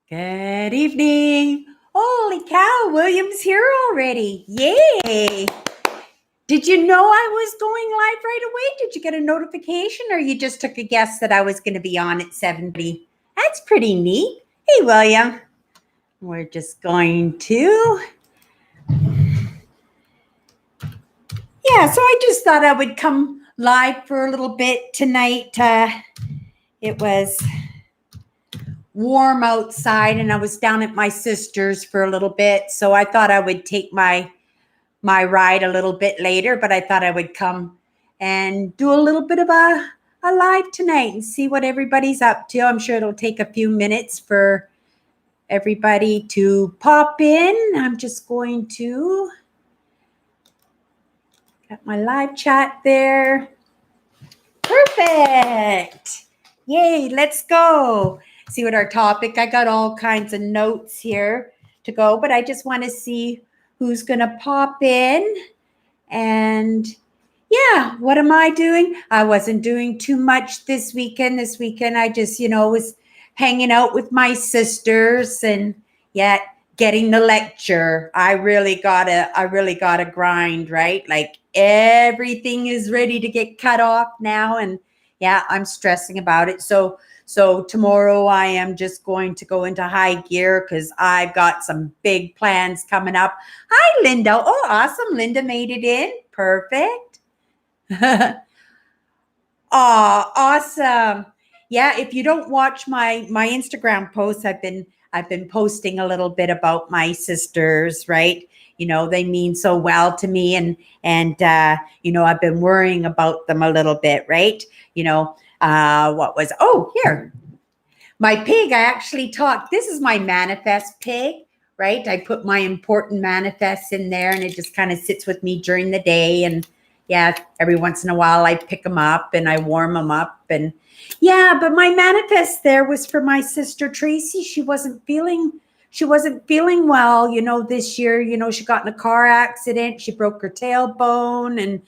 Good evening. Holy cow, William's here already. Yay. Did you know I was going live right away? Did you get a notification or you just took a guess that I was going to be on at 7:30? That's pretty neat. Hey, William. We're just going to. Yeah, so I just thought I would come live for a little bit tonight. It was warm outside and I was down at my sister's for a little bit. So I thought I would take my ride a little bit later, but I thought I would come and do a little bit of a live tonight and see what everybody's up to. I'm sure it'll take a few minutes for everybody to pop in. I'm just going to got my live chat there. Perfect. Yay, let's go. See what our topic. I got all kinds of notes here to go, but I just want to see who's going to pop in. And yeah, what am I doing? I wasn't doing too much this weekend. This weekend, I just, was hanging out with my sisters and yet getting the lecture. I really gotta grind, right? Like everything is ready to get cut off now. And yeah, I'm stressing about it. So tomorrow I am just going to go into high gear because I've got some big plans coming up. Hi, Linda. Oh, awesome. Linda made it in. Perfect. Oh, awesome. Yeah, if you don't watch my Instagram posts, I've been posting a little bit about my sisters, right? They mean so well to me and I've been worrying about them a little bit, right? Here. My pig, I actually talked. This is my manifest pig, right? I put my important manifests in there and it just kind of sits with me during the day. And yeah, every once in a while I pick them up and I warm them up. And yeah, but my manifest there was for my sister Tracy. She wasn't feeling well, this year. She got in a car accident. She broke her tailbone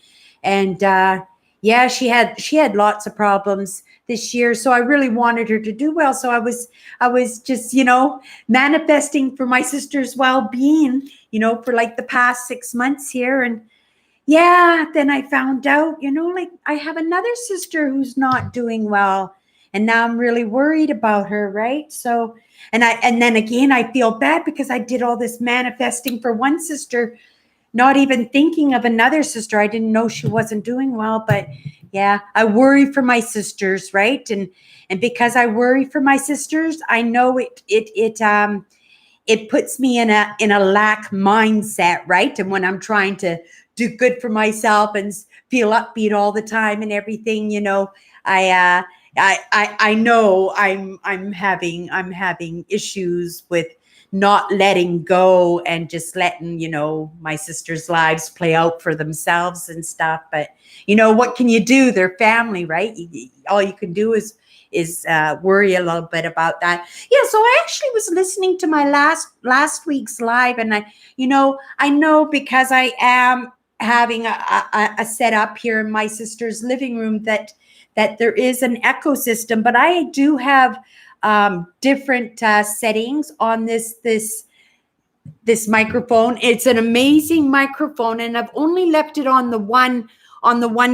and yeah, she had lots of problems this year. So I really wanted her to do well. So I was just, manifesting for my sister's well-being, for like the past 6 months here. And yeah, then I found out, like I have another sister who's not doing well. And now I'm really worried about her, right? So, and then again, I feel bad because I did all this manifesting for one sister, not even thinking of another sister. I didn't know she wasn't doing well, but yeah, I worry for my sisters, right? And because I worry for my sisters, I know it puts me in a lack mindset, right? And when I'm trying to do good for myself and feel upbeat all the time and everything, I know I'm having issues with not letting go and just letting, my sisters' lives play out for themselves and stuff. But, what can you do? They're family, right? All you can do is worry a little bit about that. Yeah. So I actually was listening to my last week's live and I know because I am having a setup here in my sister's living room that there is an ecosystem, but I do have different settings on this microphone. It's an amazing microphone, and I've only left it on the one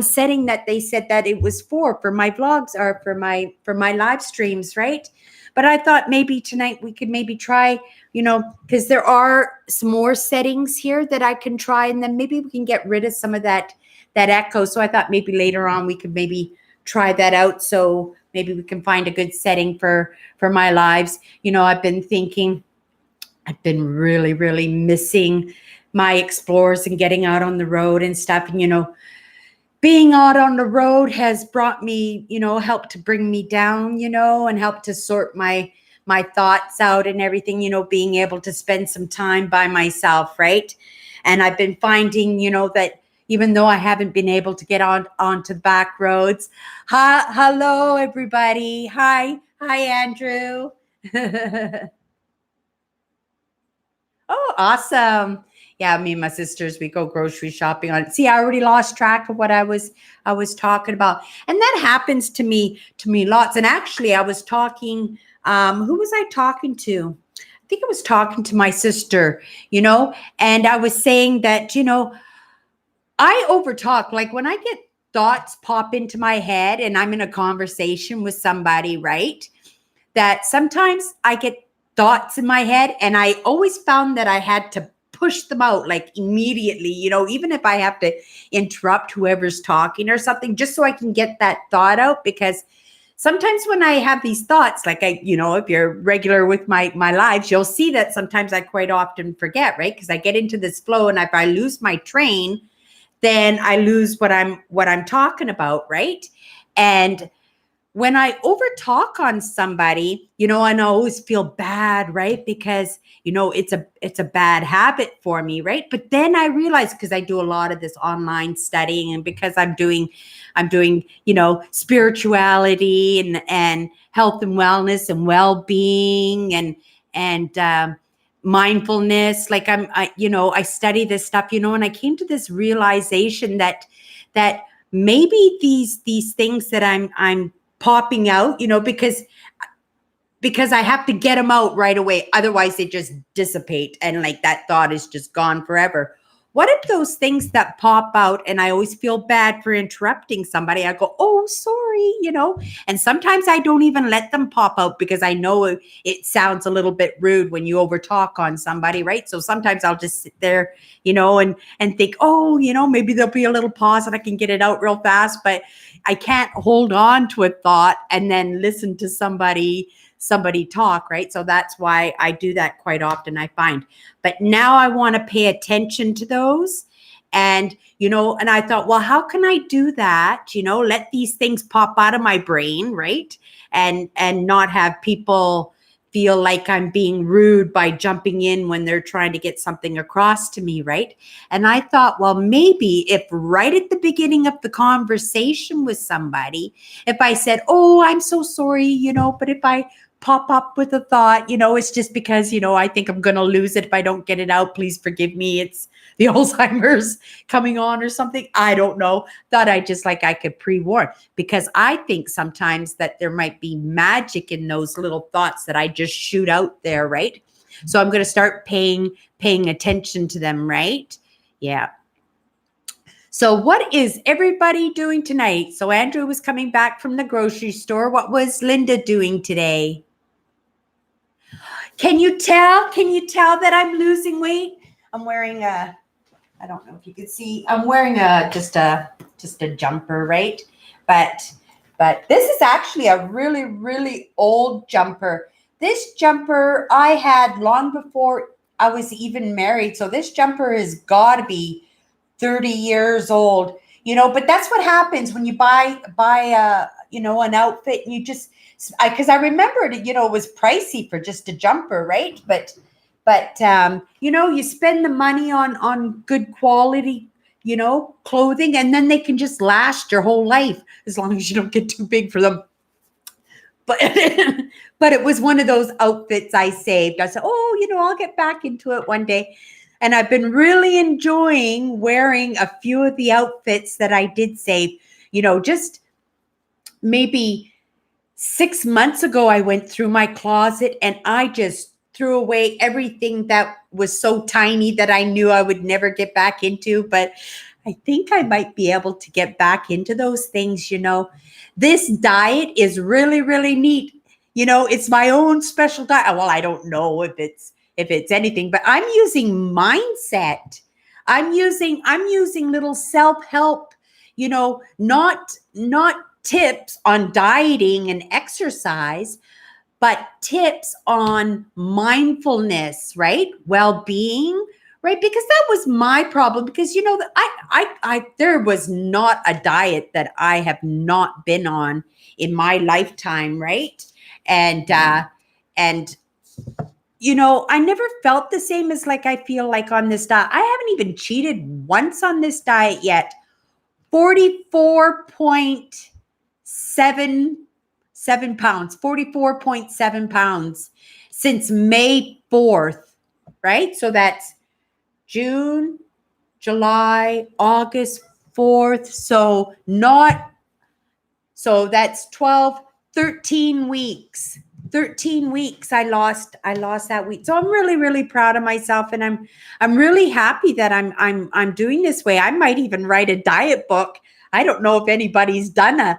setting that they said that it was for my vlogs or for my live streams, right? But I thought maybe tonight we could maybe try, because there are some more settings here that I can try, and then maybe we can get rid of some of that echo. So I thought maybe later on we could maybe try that out. So maybe we can find a good setting for my lives. I've been thinking, I've been really, really missing my explores and getting out on the road and stuff. And, being out on the road has brought me, helped to bring me down, and helped to sort my thoughts out and everything, being able to spend some time by myself, right? And I've been finding, that even though I haven't been able to get onto back roads. Hello, everybody. Hi, Andrew. Oh, awesome. Yeah, me and my sisters, we go grocery shopping on. See, I already lost track of what I was talking about. And that happens to me lots. And actually, I was talking Who was I talking to? I think I was talking to my sister, and I was saying that, I overtalk. Like when I get thoughts pop into my head and I'm in a conversation with somebody, right? That sometimes I get thoughts in my head and I always found that I had to push them out like immediately, even if I have to interrupt whoever's talking or something, just so I can get that thought out. Because sometimes when I have these thoughts, like if you're regular with my lives, you'll see that sometimes I quite often forget, right? Because I get into this flow, and if I lose my train, then I lose what I'm talking about, right? And when I overtalk on somebody, and I always feel bad, right? Because, it's a bad habit for me, right? But then I realize, because I do a lot of this online studying, and because I'm doing, spirituality and health and wellness and well-being and mindfulness. Like I study this stuff, and I came to this realization that maybe these things that I'm popping out, because I have to get them out right away. Otherwise they just dissipate and like that thought is just gone forever. What if those things that pop out, and I always feel bad for interrupting somebody, I go, oh, sorry, and sometimes I don't even let them pop out because I know it sounds a little bit rude when you overtalk on somebody, right? So sometimes I'll just sit there, and think, oh, maybe there'll be a little pause and I can get it out real fast, but I can't hold on to a thought and then listen to somebody talk, right? So that's why I do that quite often, I find. But now I want to pay attention to those. And, and I thought, well, how can I do that? Let these things pop out of my brain, right? And not have people feel like I'm being rude by jumping in when they're trying to get something across to me, right? And I thought, well, maybe if right at the beginning of the conversation with somebody, if I said, oh, I'm so sorry, but if I pop up with a thought, it's just because, I think I'm going to lose it if I don't get it out. Please forgive me. It's the Alzheimer's coming on or something. I don't know. Thought I could pre-warn, because I think sometimes that there might be magic in those little thoughts that I just shoot out there, right? So I'm going to start paying attention to them, right? Yeah. So what is everybody doing tonight? So Andrew was coming back from the grocery store. What was Linda doing today? Can you tell that I'm losing weight? I'm wearing I don't know if you can see, I'm wearing just a jumper, right? But this is actually a really, really old jumper. This jumper I had long before I was even married. So this jumper has got to be 30 years old, but that's what happens when you buy an outfit, and you just, because I remembered it, it was pricey for just a jumper, right? But you spend the money on good quality, clothing, and then they can just last your whole life as long as you don't get too big for them. But but it was one of those outfits I saved. I said, oh, I'll get back into it one day. And I've been really enjoying wearing a few of the outfits that I did save. Just maybe 6 months ago, I went through my closet and I just threw away everything that was so tiny that I knew I would never get back into. But I think I might be able to get back into those things. This diet is really, really neat. It's my own special diet. Well, I don't know if it's anything, but I'm using mindset. I'm using little self-help, not tips on dieting and exercise, but tips on mindfulness, right? Well-being, right? Because that was my problem. Because I there was not a diet that I have not been on in my lifetime, right? And I never felt the same as like I feel like on this diet. I haven't even cheated once on this diet yet. 44.7 pounds, 44.7 pounds since May 4th, right? So that's June, July, August 4th. So that's 12, 13 weeks. 13 weeks I lost that weight. So I'm really, really proud of myself, and I'm really happy that I'm doing this way. I might even write a diet book. I don't know if anybody's done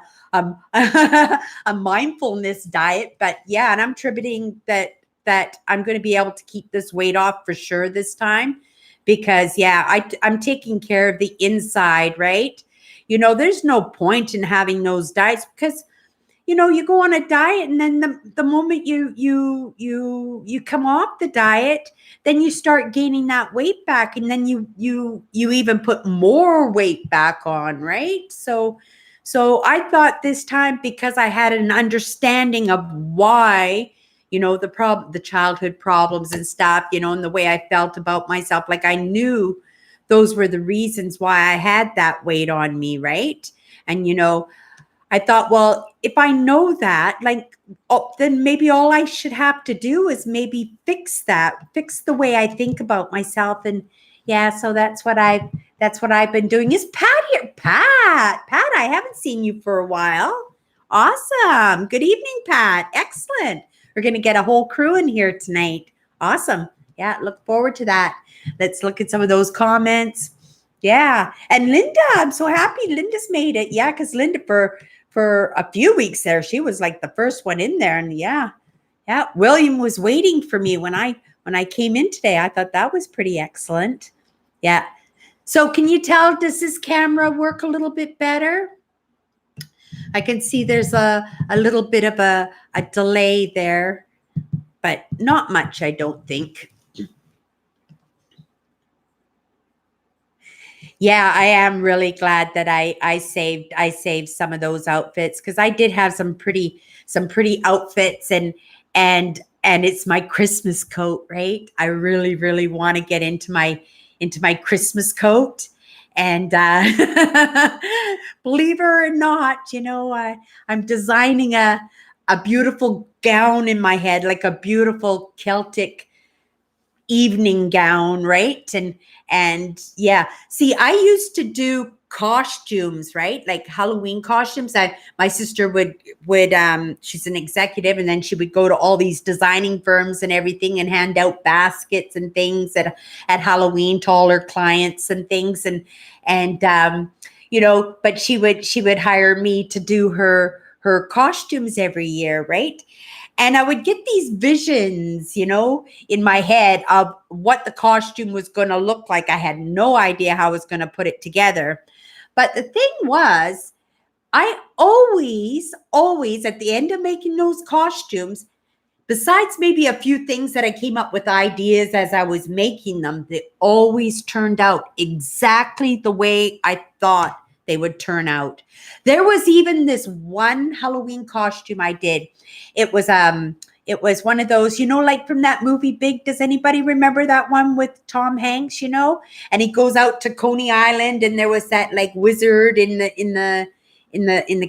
a mindfulness diet, but yeah, and I'm attributing that I'm going to be able to keep this weight off for sure this time, because yeah, I'm taking care of the inside, right? There's no point in having those diets, because you go on a diet, and then the moment you come off the diet, then you start gaining that weight back, and then you even put more weight back on, right? So I thought this time, because I had an understanding of why, the childhood problems and stuff, and the way I felt about myself, like I knew those were the reasons why I had that weight on me, right? And I thought, well, if I know that, like, then maybe all I should have to do is maybe fix the way I think about myself. And yeah, so that's what I've been doing. Is Pat here? Pat, I haven't seen you for a while. Awesome. Good evening, Pat. Excellent. We're going to get a whole crew in here tonight. Awesome. Yeah, look forward to that. Let's look at some of those comments. Yeah. And Linda, I'm so happy Linda's made it. Yeah, because Linda, for a few weeks there, she was like the first one in there. And yeah, William was waiting for me when I came in today. I thought that was pretty excellent. Yeah. So can you tell, does this camera work a little bit better? I can see there's a little bit of a delay there, but not much, I don't think. Yeah, I am really glad that I saved some of those outfits, because I did have some pretty outfits, and it's my Christmas coat, right? I really, really want to get into my Christmas coat. And believe it or not, I'm designing a beautiful gown in my head, like a beautiful Celtic evening gown, right? And yeah, see, I used to do costumes, right? Like Halloween costumes. My sister would she's an executive, and then she would go to all these designing firms and everything, and hand out baskets and things at Halloween to all her clients and things, and but she would hire me to do her costumes every year, right? And I would get these visions, in my head of what the costume was going to look like. I had no idea how I was going to put it together. But the thing was, I always at the end of making those costumes, besides maybe a few things that I came up with ideas as I was making them, they always turned out exactly the way I thought they would turn out. There was even this one Halloween costume I did. It was one of those, like from that movie Big. Does anybody remember that one with Tom Hanks, And he goes out to Coney Island, and there was that like wizard in the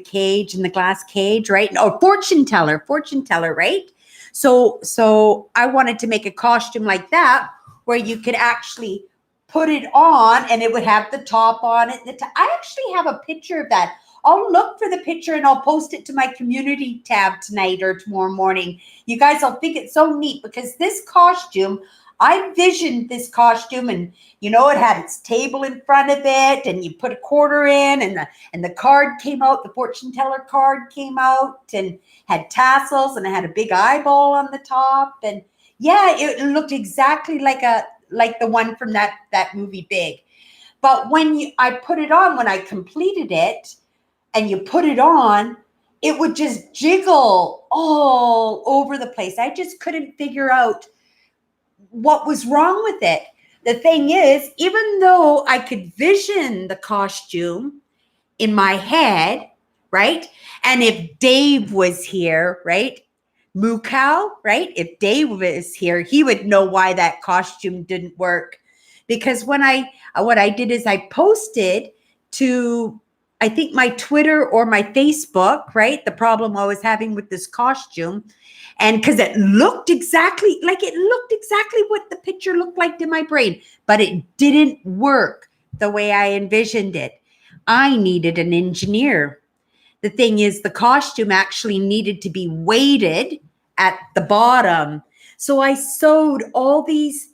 cage, in the glass cage, right? Or fortune teller, right? So I wanted to make a costume like that, where you could actually put it on and it would have the top on it. I actually have a picture of that. I'll look for the picture and I'll post it to my community tab tonight or tomorrow morning. You guys will think it's so neat, because this costume, I visioned this costume, and it had its table in front of it, and you put a quarter in, and the card came out, the fortune teller card came out, and had tassels, and it had a big eyeball on the top. And yeah, it looked exactly like the one from that movie Big. But when I put it on, when I completed it, and you put it on, it would just jiggle all over the place. I just couldn't figure out what was wrong with it. The thing is, even though I could vision the costume in my head, right? And if Dave was here, right? Moo Cow, right? If Dave was here, he would know why that costume didn't work. Because what I did is I posted to, I think, my Twitter or my Facebook, right? The problem I was having with this costume. And because it looked exactly what the picture looked like to my brain, but it didn't work the way I envisioned it. I needed an engineer. The thing is, the costume actually needed to be weighted at the bottom. So I sewed all these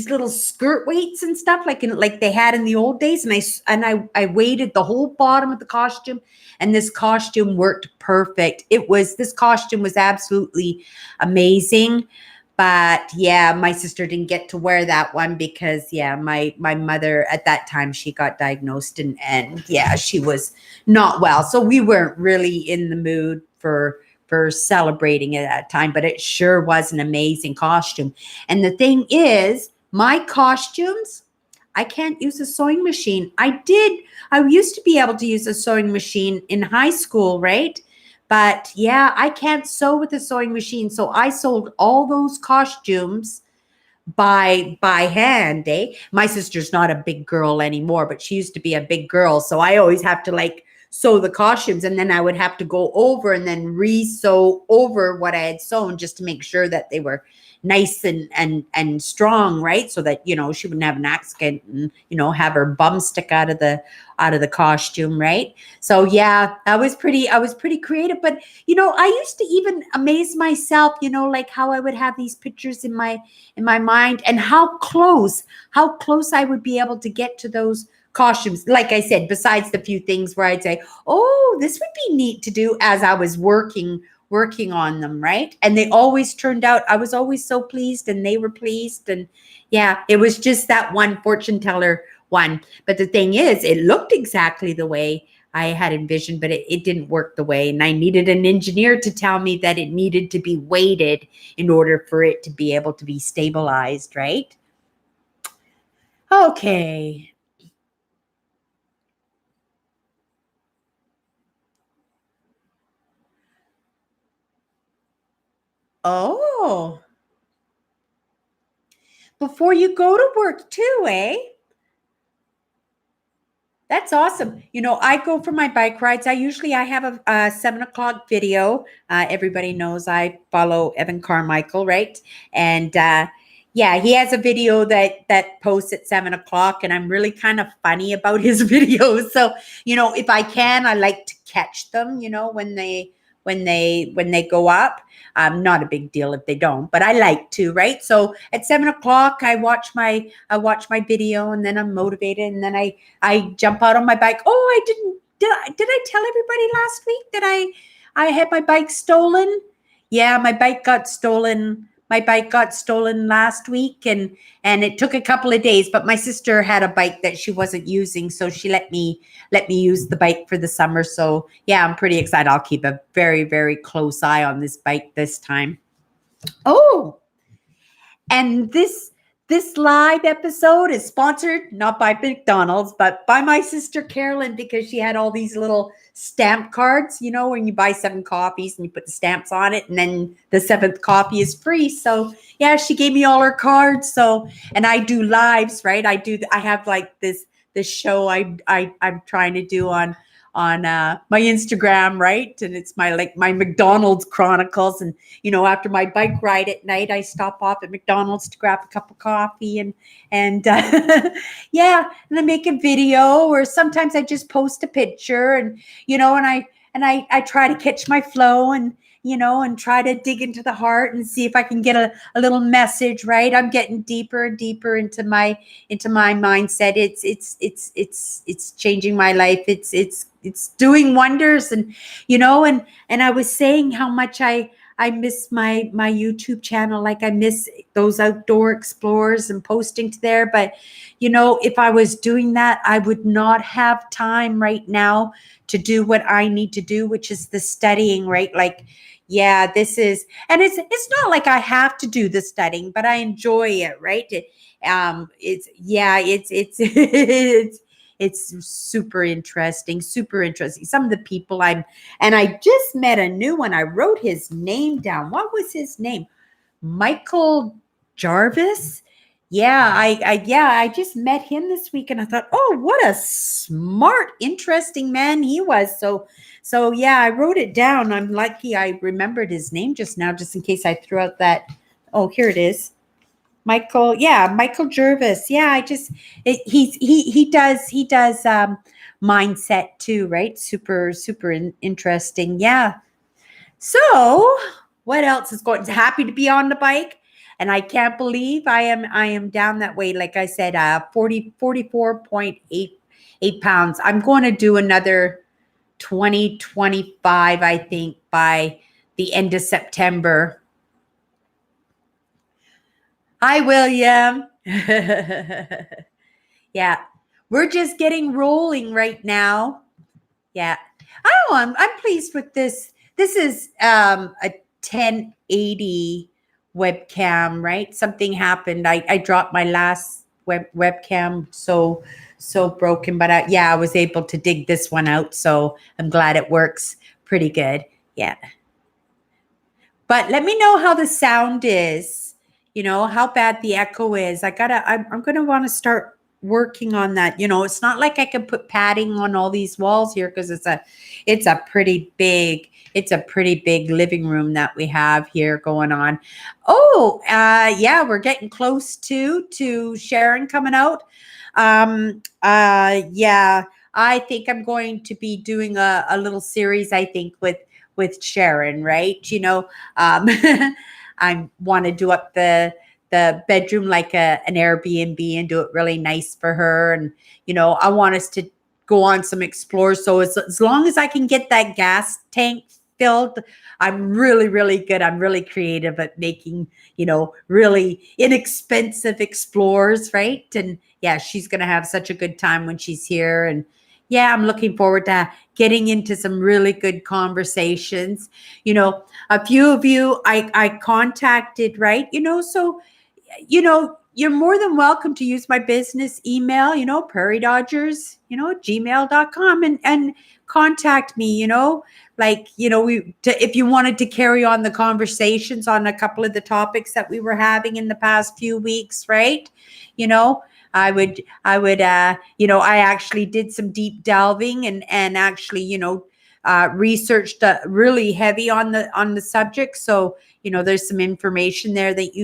little skirt weights and stuff like they had in the old days, and I weighted the whole bottom of the costume, and this costume worked perfect. This costume was absolutely amazing. But yeah, my sister didn't get to wear that one because yeah, my mother at that time, she got diagnosed, and yeah, she was not well. So we weren't really in the mood for celebrating at that time, but it sure was an amazing costume. And the thing is, my costumes, I can't use a sewing machine. I used to be able to use a sewing machine in high school, right? But yeah, I can't sew with a sewing machine. So I sold all those costumes by hand, eh? My sister's not a big girl anymore, but she used to be a big girl. So I always have to like sew the costumes, and then I would have to go over and then re-sew over what I had sewn just to make sure that they were nice and strong, right? So that, she wouldn't have an accident and, have her bum stick out of the costume, right? So yeah, I was pretty creative. But I used to even amaze myself, like how I would have these pictures in my mind, and how close I would be able to get to those costumes. Like I said, besides the few things where I'd say, oh, this would be neat to do as I was working on them, right? And they always turned out, I was always so pleased and they were pleased. And yeah, it was just that one fortune teller one. But the thing is, it looked exactly the way I had envisioned, but it didn't work the way. And I needed an engineer to tell me that it needed to be weighted in order for it to be able to be stabilized, right? Okay. Oh, before you go to work too, eh? That's awesome. I go for my bike rides. I have a 7 o'clock video. Everybody knows I follow Evan Carmichael, right? And yeah, he has a video that posts at 7 o'clock, and I'm really kind of funny about his videos. So if I can, I like to catch them. When they go up. Not a big deal if they don't, but I like to, right? So at 7 o'clock, I watch my video, and then I'm motivated, and then I jump out on my bike. Oh, I didn't did I tell everybody last week that I had my bike stolen? Yeah, my bike got stolen. My bike got stolen last week, and it took a couple of days, but my sister had a bike that she wasn't using, so she let me use the bike for the summer. So yeah, I'm pretty excited. I'll keep a very, very close eye on this bike this time. Oh, and this live episode is sponsored not by McDonald's, but by my sister Carolyn, because she had all these little stamp cards, when you buy 7 coffees and you put the stamps on it, and then the seventh coffee is free. So yeah, she gave me all her cards. So, and I do lives, right? I have like this show I'm trying to do on my Instagram, right? And it's my McDonald's Chronicles. And after my bike ride at night, I stop off at McDonald's to grab a cup of coffee, and yeah, and I make a video, or sometimes I just post a picture, and I try to catch my flow, and try to dig into the heart and see if I can get a little message, right? I'm getting deeper and deeper into my mindset. It's changing my life. It's doing wonders. And I was saying how much I miss my YouTube channel. Like, I miss those outdoor explorers and posting to there. But if I was doing that, I would not have time right now to do what I need to do, which is the studying, right? Like, yeah, and it's not like I have to do the studying, but I enjoy it, right? It's super interesting, super interesting. Some of the people and I just met a new one. I wrote his name down. What was his name? Michael Jarvis. Yeah, I just met him this week, and I thought, oh, what a smart, interesting man he was. So yeah, I wrote it down. I'm lucky I remembered his name just now, just in case I threw out that. Oh, here it is. Michael Jervis. Yeah, he does mindset too, right? Super interesting. Yeah. So What else is going? Happy to be on the bike. And I can't believe I am down that way. Like I said, 44.8 pounds. I'm going to do another 2025, I think, by the end of September. Hi, William. Yeah, we're just getting rolling right now. Yeah. Oh, I'm pleased with this. This is a 1080 webcam, right? Something happened. I dropped my last webcam, so broken, but yeah, I was able to dig this one out, so I'm glad it works pretty good. Yeah. But let me know how the sound is, how bad the echo is. I'm going to want to start working on that. It's not like I can put padding on all these walls here because it's a pretty big living room that we have here going on. Oh, yeah, we're getting close to Sharon coming out. Yeah, I think I'm going to be doing a little series, I think, with Sharon, right? I want to do up the bedroom like an Airbnb and do it really nice for her. And, I want us to go on some explores. So as long as I can get that gas tank filled, I'm really, really good. I'm really creative at making, really inexpensive explores, right? And yeah, she's going to have such a good time when she's here. And yeah, I'm looking forward to getting into some really good conversations. A few of you I contacted, right? So, you're more than welcome to use my business email, PrairieDodgers, gmail.com and contact me, if you wanted to carry on the conversations on a couple of the topics that we were having in the past few weeks, right? I actually did some deep delving and actually, researched really heavy on the subject. So, there's some information there that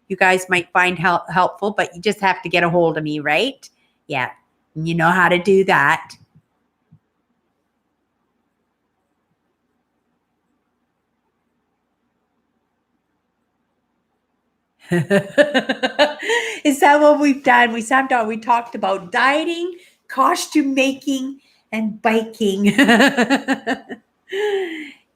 you guys might find helpful, but you just have to get a hold of me, right? Yeah. You know how to do that. Is that what we've done? We talked about dieting, costume making, and biking.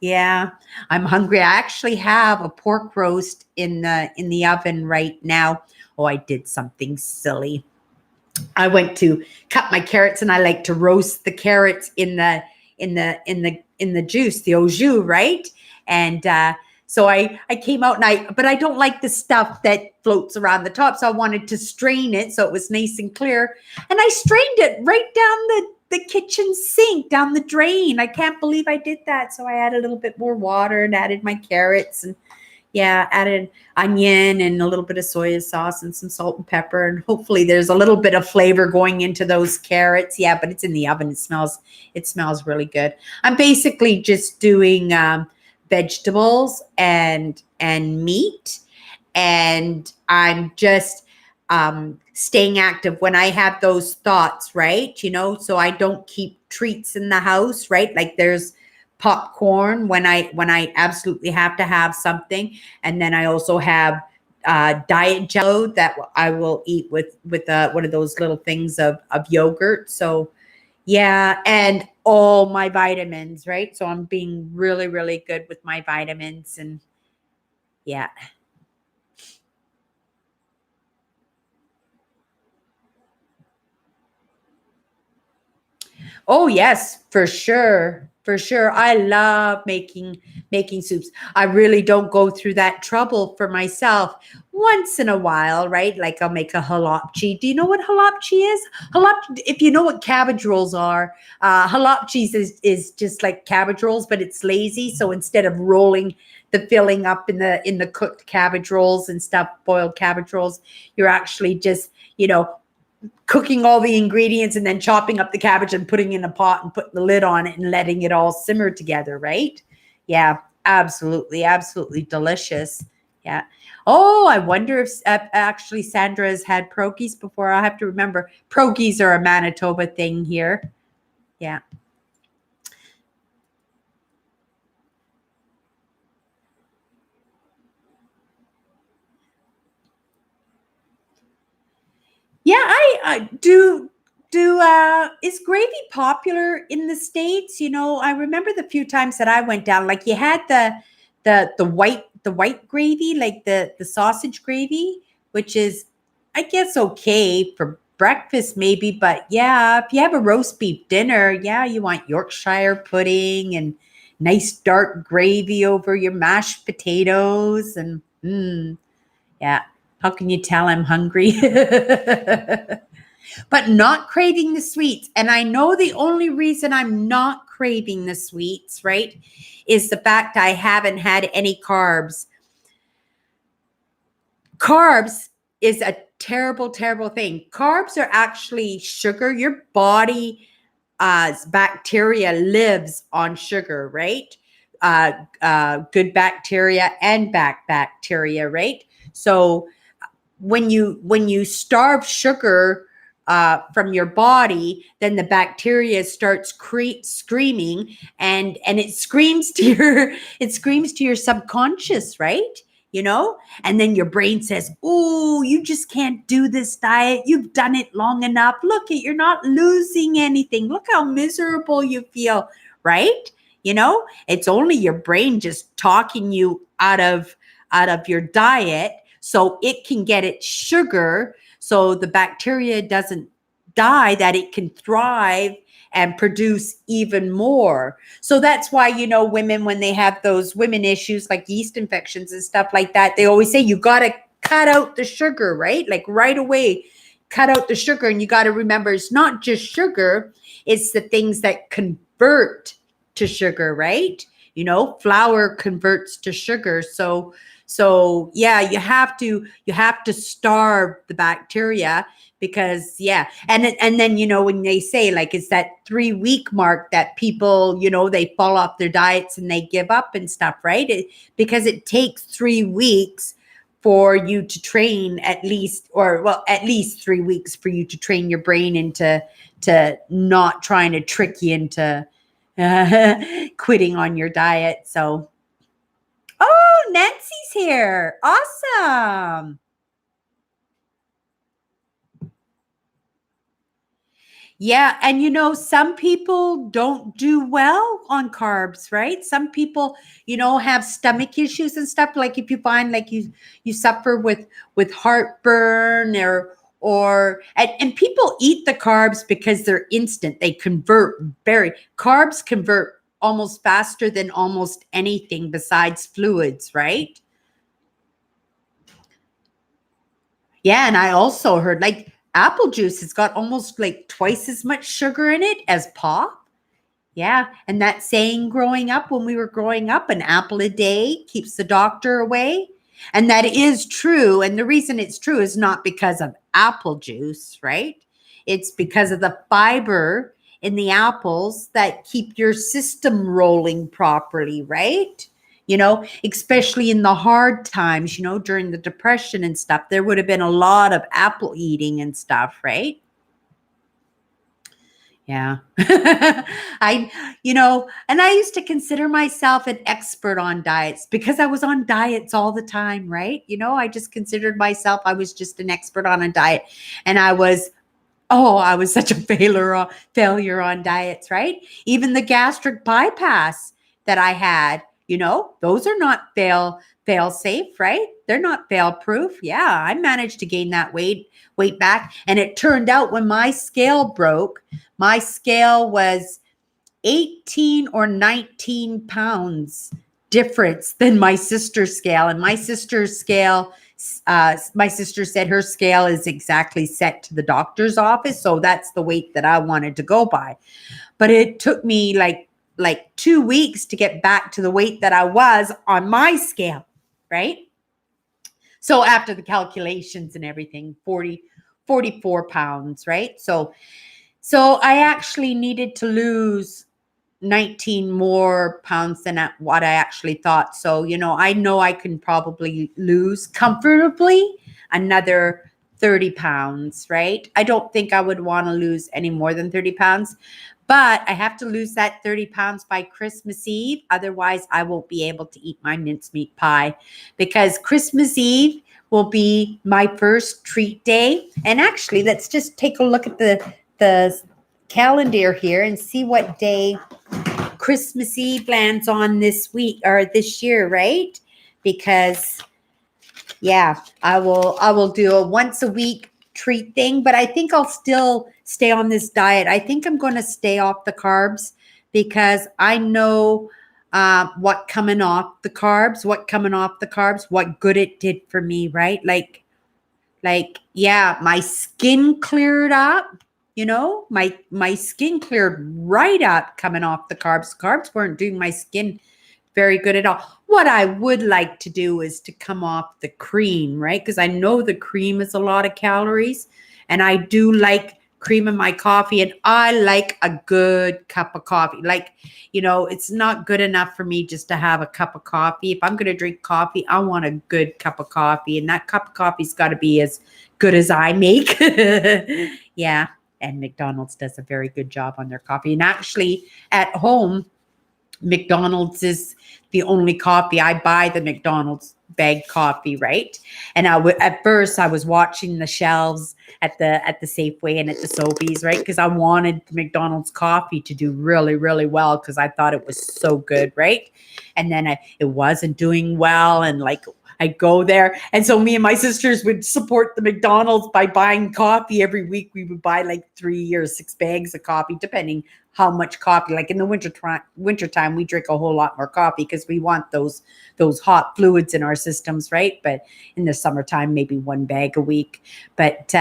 Yeah, I'm hungry. I actually have a pork roast in the oven right now. Oh, I did something silly. I went to cut my carrots, and I like to roast the carrots in the juice, the au jus, right? And so I came out, but I don't like the stuff that floats around the top. So I wanted to strain it so it was nice and clear. And I strained it right down the kitchen sink, down the drain. I can't believe I did that. So I added a little bit more water and added my carrots and added onion and a little bit of soy sauce and some salt and pepper. And hopefully there's a little bit of flavor going into those carrots. Yeah, but it's in the oven. It smells really good. I'm basically just doing vegetables and meat. And I'm just staying active when I have those thoughts, right? So I don't keep treats in the house, right? Like there's popcorn when I absolutely have to have something, and then I also have diet jello that I will eat with one of those little things of yogurt. So yeah, and all my vitamins, right? So I'm being really, really good with my vitamins, and yeah. Oh yes, for sure. For sure. I love making soups. I really don't go through that trouble for myself. Once in a while, right? Like I'll make a halapchi. Do you know what halapchi is? Halapchi, if you know what cabbage rolls are, halapchis is just like cabbage rolls, but it's lazy. So instead of rolling the filling up in the cooked cabbage rolls and stuff, boiled cabbage rolls, you're actually just, cooking all the ingredients and then chopping up the cabbage and putting in a pot and putting the lid on it and letting it all simmer together, right? Yeah, absolutely, absolutely delicious. Yeah. Oh, I wonder if actually Sandra has had pierogies before. I have to remember pierogies are a Manitoba thing here. Yeah. Is gravy popular in the States? I remember the few times that I went down, like you had the white gravy, like the sausage gravy, which is, I guess, okay for breakfast maybe, but yeah, if you have a roast beef dinner, yeah, you want Yorkshire pudding and nice dark gravy over your mashed potatoes and yeah. How can you tell I'm hungry? But not craving the sweets. And I know the only reason I'm not craving the sweets, right, is the fact I haven't had any carbs. Carbs is a terrible, terrible thing. Carbs are actually sugar. Your body bacteria lives on sugar, right? Good bacteria and bad bacteria, right? So when you starve sugar from your body, then the bacteria starts screaming, and it screams to your subconscious, right? And then your brain says, "Oh, you just can't do this diet. You've done it long enough. Look, you're not losing anything. Look how miserable you feel," right? It's only your brain just talking you out of your diet so it can get its sugar, so the bacteria doesn't die, that it can thrive and produce even more. So that's why, women, when they have those women issues like yeast infections and stuff like that, they always say you got to cut out the sugar, right? Like right away, cut out the sugar. And you got to remember, it's not just sugar, it's the things that convert to sugar, right? Flour converts to sugar. So yeah, you have to starve the bacteria, because and then when they say, like, it's that 3-week mark that people, they fall off their diets and they give up and stuff, right? Because it takes 3 weeks for you to train, at least 3 weeks for you to train your brain into not trying to trick you into quitting on your diet. So, oh, Nancy's here. Awesome. Yeah. And some people don't do well on carbs, right? Some people, have stomach issues and stuff. Like if you find like you suffer with heartburn and people eat the carbs because they're instant. They carbs convert almost faster than almost anything besides fluids, right? Yeah, and I also heard like apple juice has got almost like twice as much sugar in it as pop. Yeah, and that saying growing up, when we were growing up, an apple a day keeps the doctor away. And that is true. And the reason it's true is not because of apple juice, right? It's because of the fiber in the apples that keep your system rolling properly, right? Especially in the hard times, during the depression and stuff, there would have been a lot of apple eating and stuff, right? Yeah. And I used to consider myself an expert on diets because I was on diets all the time, right? I just considered myself, I was just an expert on a diet. And I was such a failure on diets, right? Even the gastric bypass that I had, those are not fail safe, right? They're not fail proof. Yeah, I managed to gain that weight back. And it turned out when my scale broke, my scale was 18 or 19 pounds difference than my sister's scale. And my sister's scale, my sister said her scale is exactly set to the doctor's office. So that's the weight that I wanted to go by. But it took me like 2 weeks to get back to the weight that I was on my scale, right? So after the calculations and everything, 44 pounds, right? So I actually needed to lose 19 more pounds than what I actually thought. So, I know I can probably lose comfortably another 30 pounds, right? I don't think I would want to lose any more than 30 pounds, but I have to lose that 30 pounds by Christmas Eve. Otherwise, I won't be able to eat my mincemeat pie, because Christmas Eve, will be my first treat day. And actually, let's just take a look at the calendar here and see what day Christmas Eve lands on this week or this year, right? Because yeah, I will do a once a week treat thing, but I think I'll still stay on this diet. I think I'm going to stay off the carbs because I know what coming off the carbs, what good it did for me, right? Yeah, my skin cleared up. My skin cleared right up coming off the carbs. Carbs weren't doing my skin very good at all. What I would like to do is to come off the cream, right? Because I know the cream is a lot of calories, and I do like cream in my coffee, and I like a good cup of coffee. It's not good enough for me just to have a cup of coffee. If I'm going to drink coffee, I want a good cup of coffee, and that cup of coffee's got to be as good as I make. Yeah, and McDonald's does a very good job on their coffee. And actually, at home, McDonald's is the only coffee I buy, the McDonald's bag coffee, right? And at first I was watching the shelves at the Safeway and at the Sobeys, right? Because I wanted the McDonald's coffee to do really, really well because I thought it was so good, right? And then it wasn't doing well, and I'd go there. And so me and my sisters would support the McDonald's by buying coffee every week. We would buy 3 or 6 bags of coffee, depending how much coffee. Like in the wintertime, we drink a whole lot more coffee because we want those hot fluids in our systems, right? But in the summertime, maybe 1 bag a week. But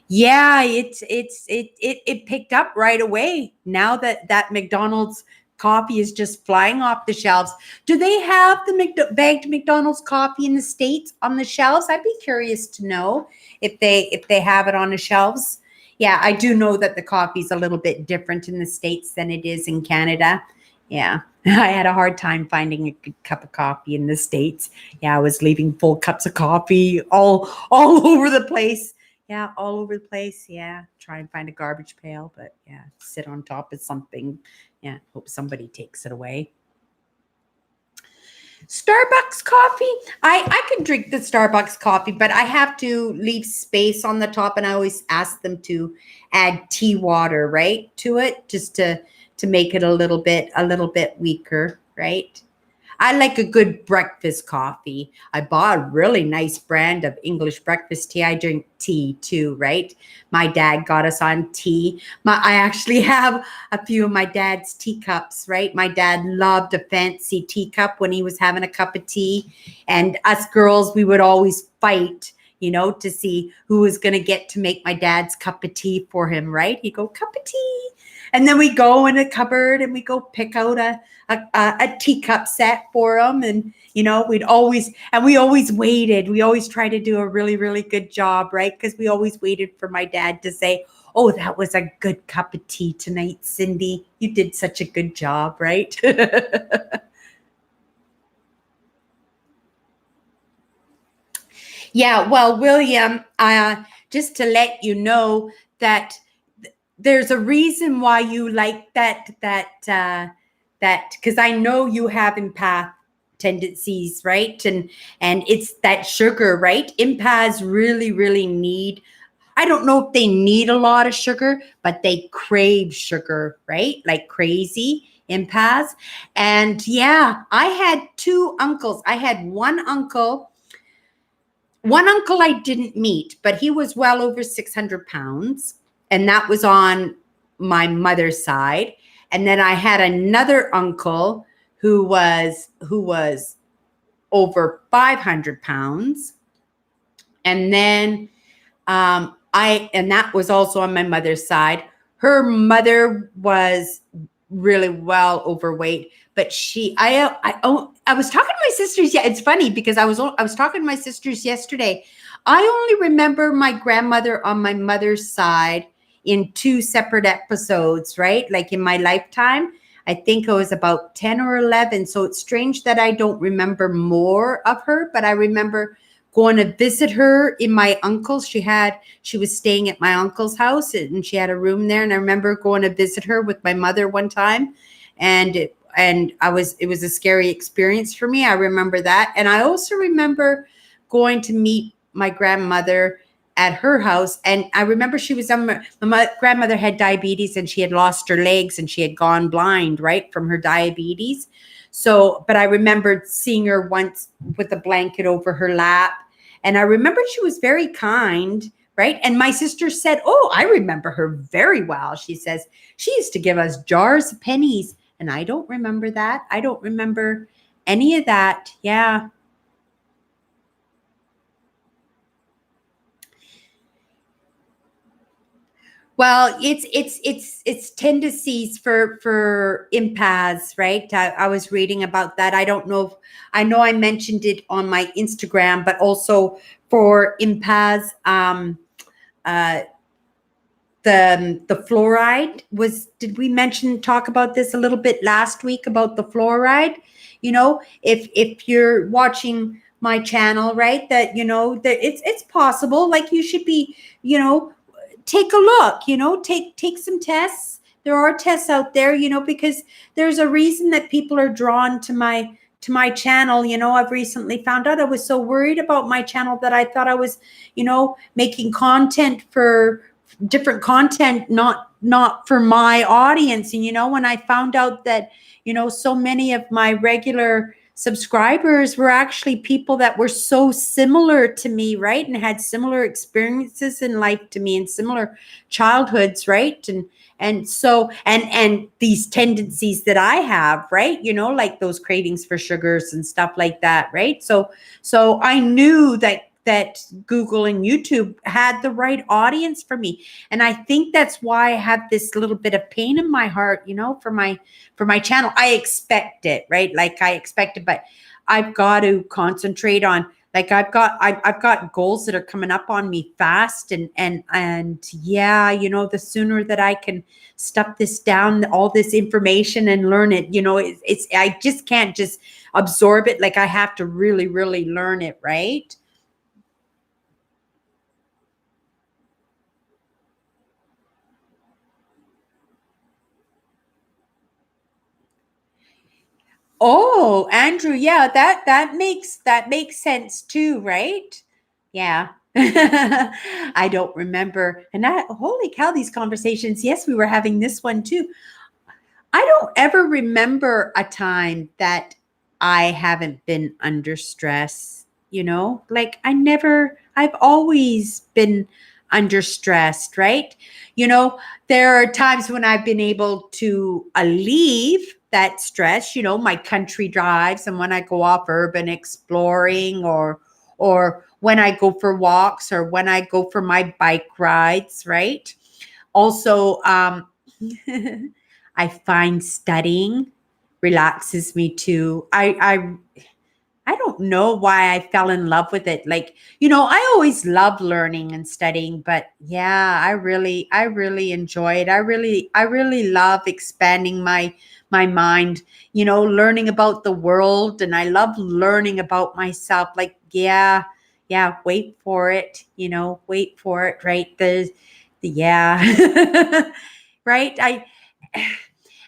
yeah, it picked up right away. Now that McDonald's coffee is just flying off the shelves. Do they have the bagged McDonald's coffee in the States on the shelves? I'd be curious to know if they have it on the shelves. Yeah, I do know that the coffee's a little bit different in the States than it is in Canada. Yeah, I had a hard time finding a good cup of coffee in the States. Yeah, I was leaving full cups of coffee all over the place. Yeah, all over the place. Yeah, try and find a garbage pail, but yeah, sit on top of something. Yeah, hope somebody takes it away. Starbucks coffee. I can drink the Starbucks coffee, but I have to leave space on the top, and I always ask them to add tea water, right, to it, just to make it a little bit weaker, right? I like a good breakfast coffee. I bought a really nice brand of English breakfast tea. I drink tea too, right? My dad got us on tea. I actually have a few of my dad's teacups, right? My dad loved a fancy teacup when he was having a cup of tea. And us girls, we would always fight, to see who was going to get to make my dad's cup of tea for him, right? He'd go, cup of tea. And then we go in a cupboard and we go pick out a teacup set for him. And, we always waited. We always tried to do a really, really good job, right? Because we always waited for my dad to say, oh, that was a good cup of tea tonight, Cindy. You did such a good job, right? Yeah, well, William, just to let you know that there's a reason why you like that because I know you have empath tendencies, right? And it's that sugar, right? Empaths really, really need, I don't know if they need a lot of sugar, but they crave sugar, right? Like crazy empaths. And yeah, I had 2 uncles. I had one uncle I didn't meet, but he was well over 600 pounds. And that was on my mother's side. And then I had another uncle who was over 500 pounds. And then and that was also on my mother's side. Her mother was really well overweight, but I was talking to my sisters. Yeah, it's funny because I was talking to my sisters yesterday. I only remember my grandmother on my mother's side in 2 separate episodes, right? Like in my lifetime, I think it was about 10 or 11. So it's strange that I don't remember more of her, but I remember going to visit her in my uncle's. She was staying at my uncle's house and she had a room there. And I remember going to visit her with my mother one time. And it was a scary experience for me. I remember that. And I also remember going to meet my grandmother at her house, and I remember she was my grandmother had diabetes, and she had lost her legs, and she had gone blind, right, from her diabetes. So, but I remembered seeing her once with a blanket over her lap, and I remembered she was very kind, right? And my sister said, "Oh, I remember her very well." She says she used to give us jars of pennies, and I don't remember that. I don't remember any of that. Yeah. Well, it's tendencies for empaths, right? I was reading about that. I don't know if I know I mentioned it on my Instagram, but also for empaths, uh, the fluoride was. Did we mention talk about this a little bit last week about the fluoride? If you're watching my channel, right, that that it's possible. Like you should be, take a look, take some tests. There are tests out there, because there's a reason that people are drawn to my channel. I've recently found out I was so worried about my channel that I thought I was, making content for different content, not for my audience. And when I found out that so many of my regular subscribers were actually people that were so similar to me, right, and had similar experiences in life to me and similar childhoods, right, and so and these tendencies that I have, right, like those cravings for sugars and stuff like that, right. So I knew that Google and YouTube had the right audience for me. And I think that's why I have this little bit of pain in my heart, for my channel. I expect it, right? Like I expect it, but I've got to concentrate on, like I've got goals that are coming up on me fast, and yeah, the sooner that I can stuff this down, all this information, and learn it, it's I just can't just absorb it. Like I have to really, really learn it, right? Oh, Andrew, yeah, that makes sense too, right? Yeah. I don't remember. And holy cow, these conversations. Yes, we were having this one too. I don't ever remember a time that I haven't been under stress, like I've always been under stressed, right? You know, there are times when I've been able to alleviate that stress, my country drives, and when I go off urban exploring, or when I go for walks, or when I go for my bike rides, right? Also, I find studying relaxes me too. I don't know why I fell in love with it. Like, I always loved learning and studying, but yeah, I really enjoy it. I really love expanding my mind, learning about the world, and I love learning about myself. Like, yeah, yeah, wait for it, wait for it, right? Yeah. Right?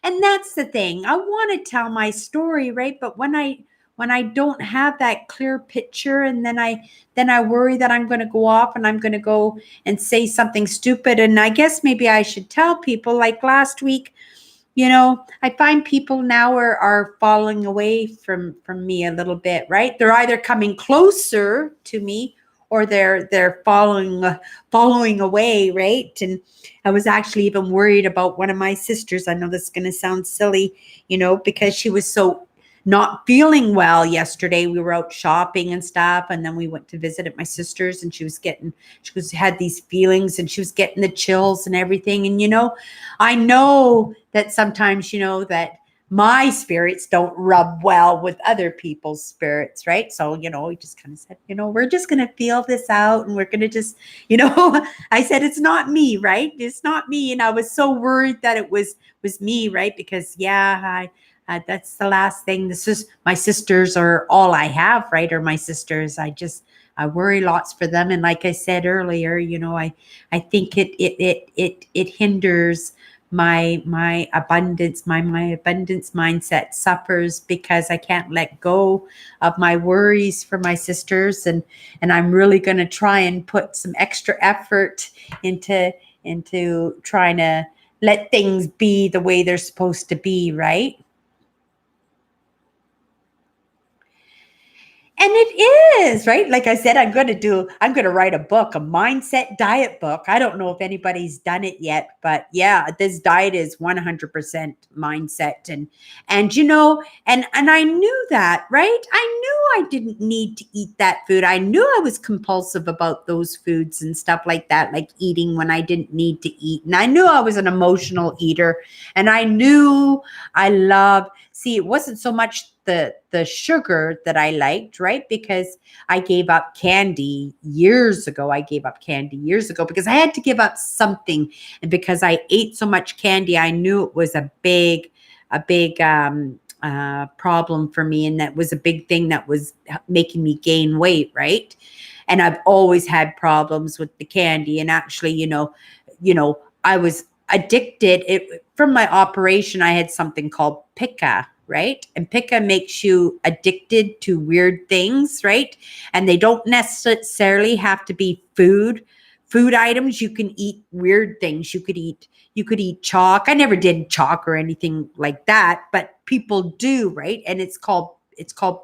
And that's the thing. I want to tell my story, right? But when I don't have that clear picture, and then I worry that I'm going to go off and I'm going to go and say something stupid. And I guess maybe I should tell people, like last week, I find people now are falling away from me a little bit, right? They're either coming closer to me, or they're following away, right? And I was actually even worried about one of my sisters. I know this is going to sound silly, because she was so not feeling well yesterday. We were out shopping and stuff, and then we went to visit at my sister's, and she had these feelings, and she was getting the chills and everything. And I know that sometimes, that my spirits don't rub well with other people's spirits, right? So, we just kind of said, we're just going to feel this out, and we're going to just, I said, it's not me, right? It's not me. And I was so worried that it was me, right? Because yeah, that's the last thing. This is my sisters are all I have, right? Or my sisters. I worry lots for them. And like I said earlier, I think it hinders my abundance mindset suffers because I can't let go of my worries for my sisters, and I'm really going to try and put some extra effort into trying to let things be the way they're supposed to be, right? And it is, right? Like I said, I'm going to write a book, a mindset diet book. I don't know if anybody's done it yet, but yeah, this diet is 100% mindset. And I knew that, right? I knew I didn't need to eat that food. I knew I was compulsive about those foods and stuff like that, like eating when I didn't need to eat. And I knew I was an emotional eater, and I knew I loved, see, it wasn't so much the sugar that I liked, right? Because I gave up candy years ago. I gave up candy years ago because I had to give up something. And because I ate so much candy, I knew it was a big problem for me. And that was a big thing that was making me gain weight, right? And I've always had problems with the candy. And actually, I was addicted. From my operation, I had something called pica, right? And pica makes you addicted to weird things, right? And they don't necessarily have to be food items. You can eat weird things. You could eat chalk. I never did chalk or anything like that, but people do, right? And it's called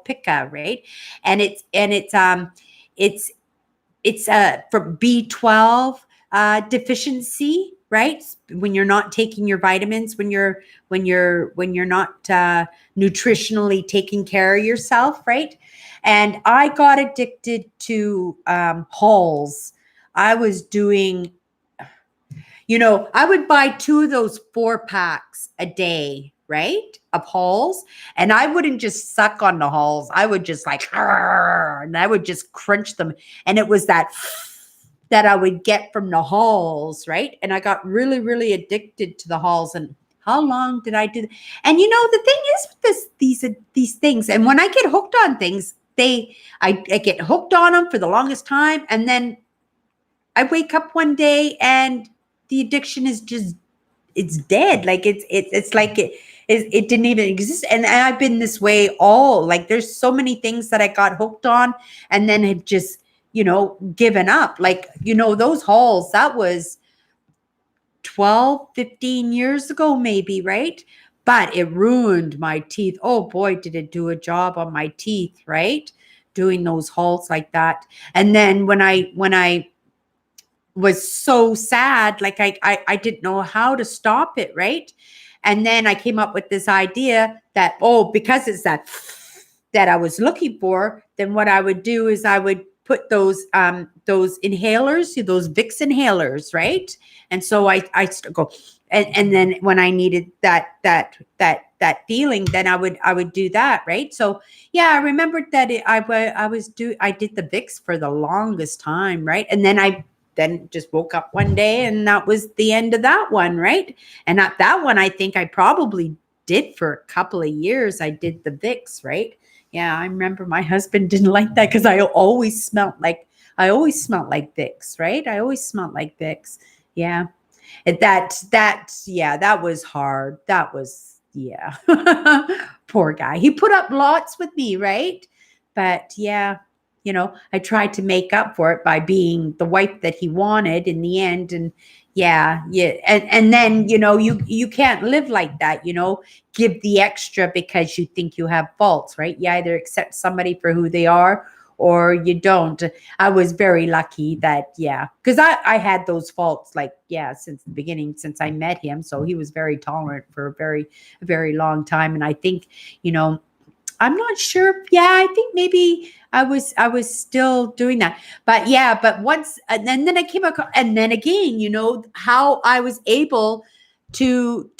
pica, right? And it's for B12 deficiency, right? When you're not taking your vitamins, when you're not nutritionally taking care of yourself, right? And I got addicted to Halls. I was doing, I would buy 2 of those 4-packs a day, right, of Halls, and I wouldn't just suck on the Halls. I would just like, and I would just crunch them, and it was that I would get from the Halls, right? And I got really, really addicted to the Halls. And how long did I do that? And the thing is with these things, and when I get hooked on things, I get hooked on them for the longest time, and then I wake up one day and the addiction is just, it's dead. Like it's like it didn't even exist. And I've been this way like there's so many things that I got hooked on and then have just, given up. Like, those Halls, that was 12, 15 years ago, maybe, right? But it ruined my teeth. Oh boy, did it do a job on my teeth, right? Doing those Halls like that. And then when I was so sad, like I didn't know how to stop it, right? And then I came up with this idea that, because it's that I was looking for, then what I would do is I would put those inhalers, those Vicks inhalers, right? And so I go, and then when I needed that feeling, then I would do that, right? So yeah, I remembered that I did the Vicks for the longest time, right? And then I just woke up one day and that was the end of that one, right? And that one, I think I probably did for a couple of years. I did the Vicks, right? Yeah, I remember my husband didn't like that because I always smelled like Vicks, right? I always smelled like Vicks. Yeah. That was hard. That was, yeah. Poor guy. He put up lots with me, right? But yeah, I tried to make up for it by being the wife that he wanted in the end. And yeah. And then, you can't live like that, give the extra because you think you have faults, right? You either accept somebody for who they are or you don't. I was very lucky that, yeah, because I had those faults, like, yeah, since the beginning, since I met him. So he was very tolerant for a very, very long time. And I think, I'm not sure. Yeah, I think maybe I was still doing that. But yeah, but once, and then I came across, and then again, how I was able to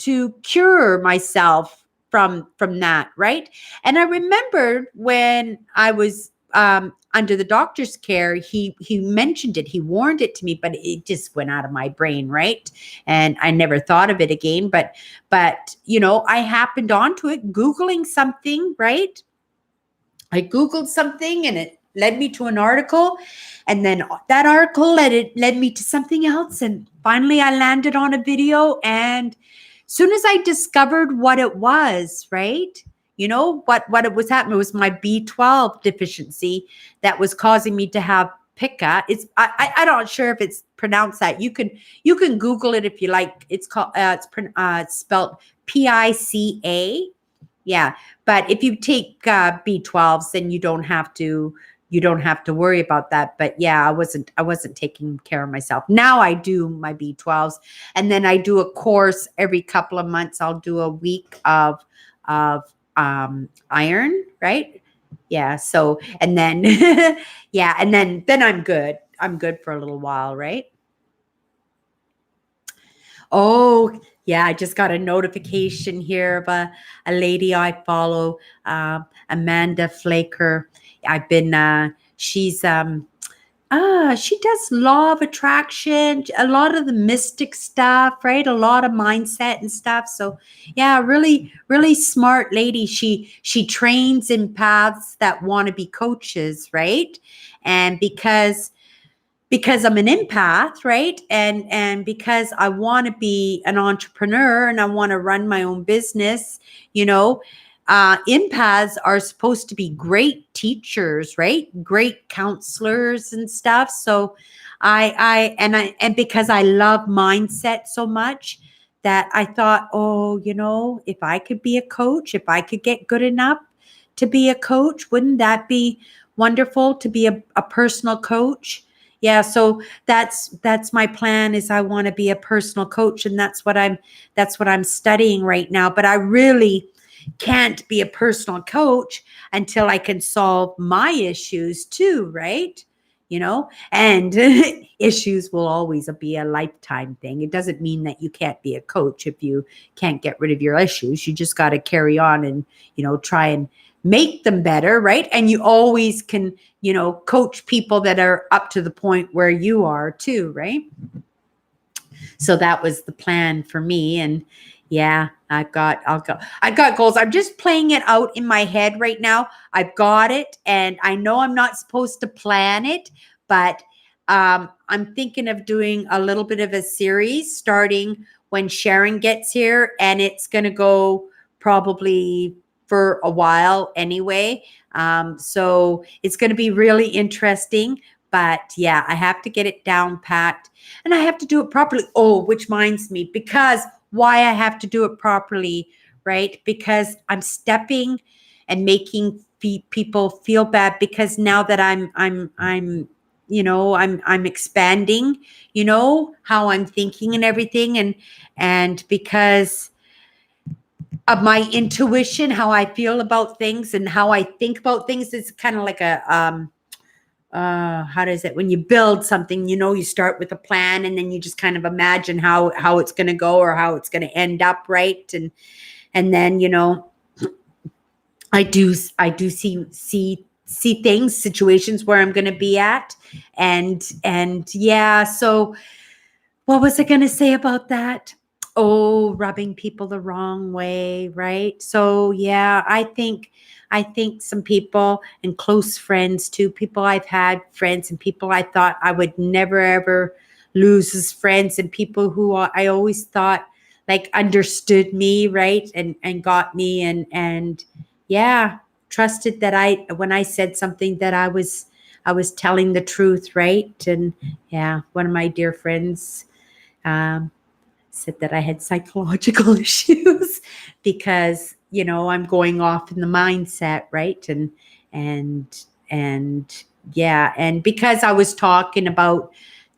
cure myself from that, right? And I remember when I was under the doctor's care, he mentioned it, he warned it to me, but it just went out of my brain, right? And I never thought of it again. But I happened onto it, Googling something, right? I Googled something and led me to an article, and then that article led me to something else, and finally I landed on a video. And soon as I discovered what it was, right? What it was happening, it was my B12 deficiency that was causing me to have pica. I'm not sure if it's pronounced that. You can Google it if you like. It's called it's spelled PICA. Yeah, but if you take B12s, then you don't have to worry about that. But yeah, I wasn't taking care of myself. Now I do my B12s, and then I do a course every couple of months. I'll do a week of iron, right? Yeah. So, and then yeah, and then I'm good. I'm good for a little while, right? Oh, yeah, I just got a notification here of a lady I follow, Amanda Flaker. I've been she does law of attraction, a lot of the mystic stuff, right? A lot of mindset and stuff. So yeah, really, really smart lady. She trains in paths that want to be coaches, right? And because I'm an empath, right? And because I want to be an entrepreneur and I want to run my own business, you know, empaths are supposed to be great teachers, right? Great counselors and stuff. So and because I love mindset so much, that I thought, oh, if I could be a coach, if I could get good enough to be a coach, wouldn't that be wonderful to be a personal coach? Yeah, so that's my plan, is I want to be a personal coach, and that's what I'm studying right now. But I really can't be a personal coach until I can solve my issues too, right? And issues will always be a lifetime thing. It doesn't mean that you can't be a coach if you can't get rid of your issues. You just got to carry on and, try and make them better, right? And you always can, coach people that are up to the point where you are too, right? So that was the plan for me. And yeah, I've got goals. I'm just playing it out in my head right now. I've got it, and I know I'm not supposed to plan it, but I'm thinking of doing a little bit of a series starting when Sharon gets here, and it's going to go probably for a while anyway. So it's going to be really interesting. But yeah, I have to get it down packed, and I have to do it properly. Oh, which reminds me, because why I have to do it properly, right? Because I'm stepping and making people feel bad, because now that I'm expanding, how I'm thinking and everything, and because of my intuition, how I feel about things and how I think about things. It's kind of like how does it, when you build something, you start with a plan, and then you just kind of imagine how it's going to go or how it's going to end up, right? And then I do see things, situations where I'm going to be at, and yeah. So what was I going to say about that? Oh, rubbing people the wrong way, right? So yeah, I think some people, and close friends too, people I've had friends, and people I thought I would never ever lose as friends, and people who I always thought like understood me, right? And got me, and yeah, trusted that when I said something, that I was telling the truth, right? And yeah, one of my dear friends said that I had psychological issues because, I'm going off in the mindset, right? And yeah, and because I was talking about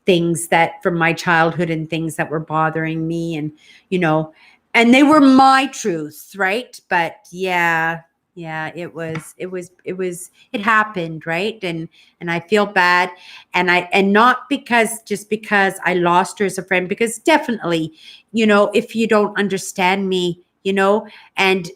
things that from my childhood and things that were bothering me, and and they were my truths, right? But yeah, it happened, right? And I feel bad, and not just because I lost her as a friend, because definitely, if you don't understand me, and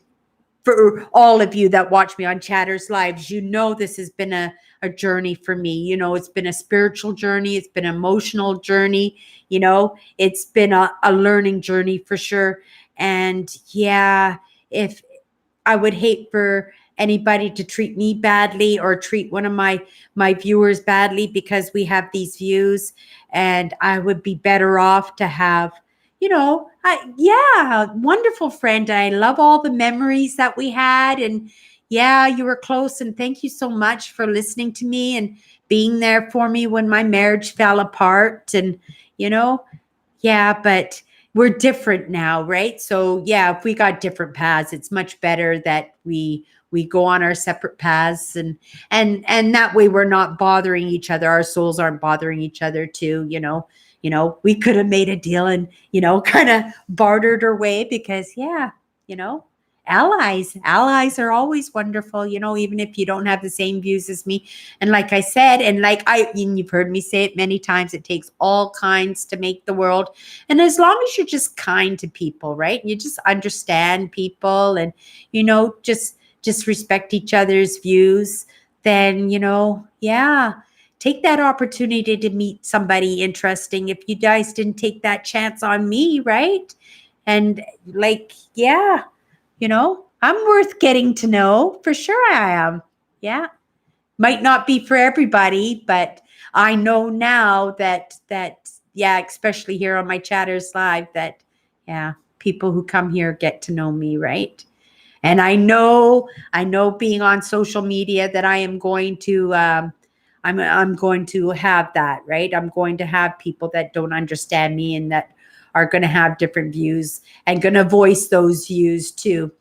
for all of you that watch me on Chatters Lives, this has been a journey for me. It's been a spiritual journey. It's been an emotional journey. It's been a learning journey for sure. And yeah, if I would hate for anybody to treat me badly or treat one of my viewers badly because we have these views. And I would be better off to have, yeah, wonderful friend. I love all the memories that we had. And yeah, you were close. And thank you so much for listening to me and being there for me when my marriage fell apart. And, yeah, but we're different now, right? So yeah, if we got different paths, it's much better that we go on our separate paths, and that way we're not bothering each other. Our souls aren't bothering each other too, we could have made a deal and, kind of bartered our way because yeah, you know, allies are always wonderful, even if you don't have the same views as me. And like I said, and you've heard me say it many times, it takes all kinds to make the world. And as long as you're just kind to people, right? You just understand people and, just respect each other's views, then, yeah, take that opportunity to meet somebody interesting if you guys didn't take that chance on me, right? And yeah, I'm worth getting to know. For sure I am. Yeah. Might not be for everybody, but I know now that yeah, especially here on my Chatters Live, that yeah, people who come here get to know me, right? And I know being on social media that I am going to I'm going to have that, right? I'm going to have people that don't understand me and that are going to have different views and going to voice those views too.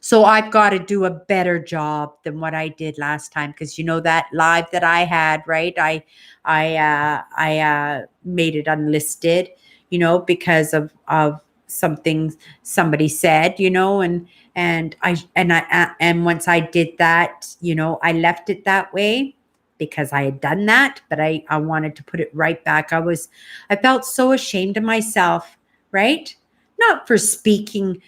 So I've got to do a better job than what I did last time, because that live that I had, right? I made it unlisted, because of something somebody said, and once I did that, I left it that way because I had done that, but I wanted to put it right back. I felt so ashamed of myself, right? Not for speaking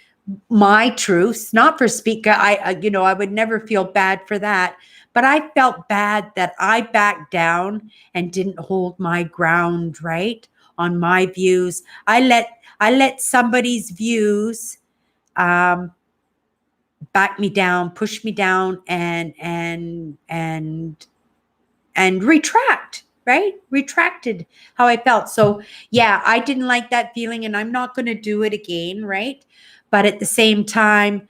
my truths, not for speak. I would never feel bad for that, but I felt bad that I backed down and didn't hold my ground, right, on my views. I let somebody's views back me down, push me down, and retract, right? Retracted how I felt. So yeah, I didn't like that feeling, and I'm not going to do it again, right? But at the same time,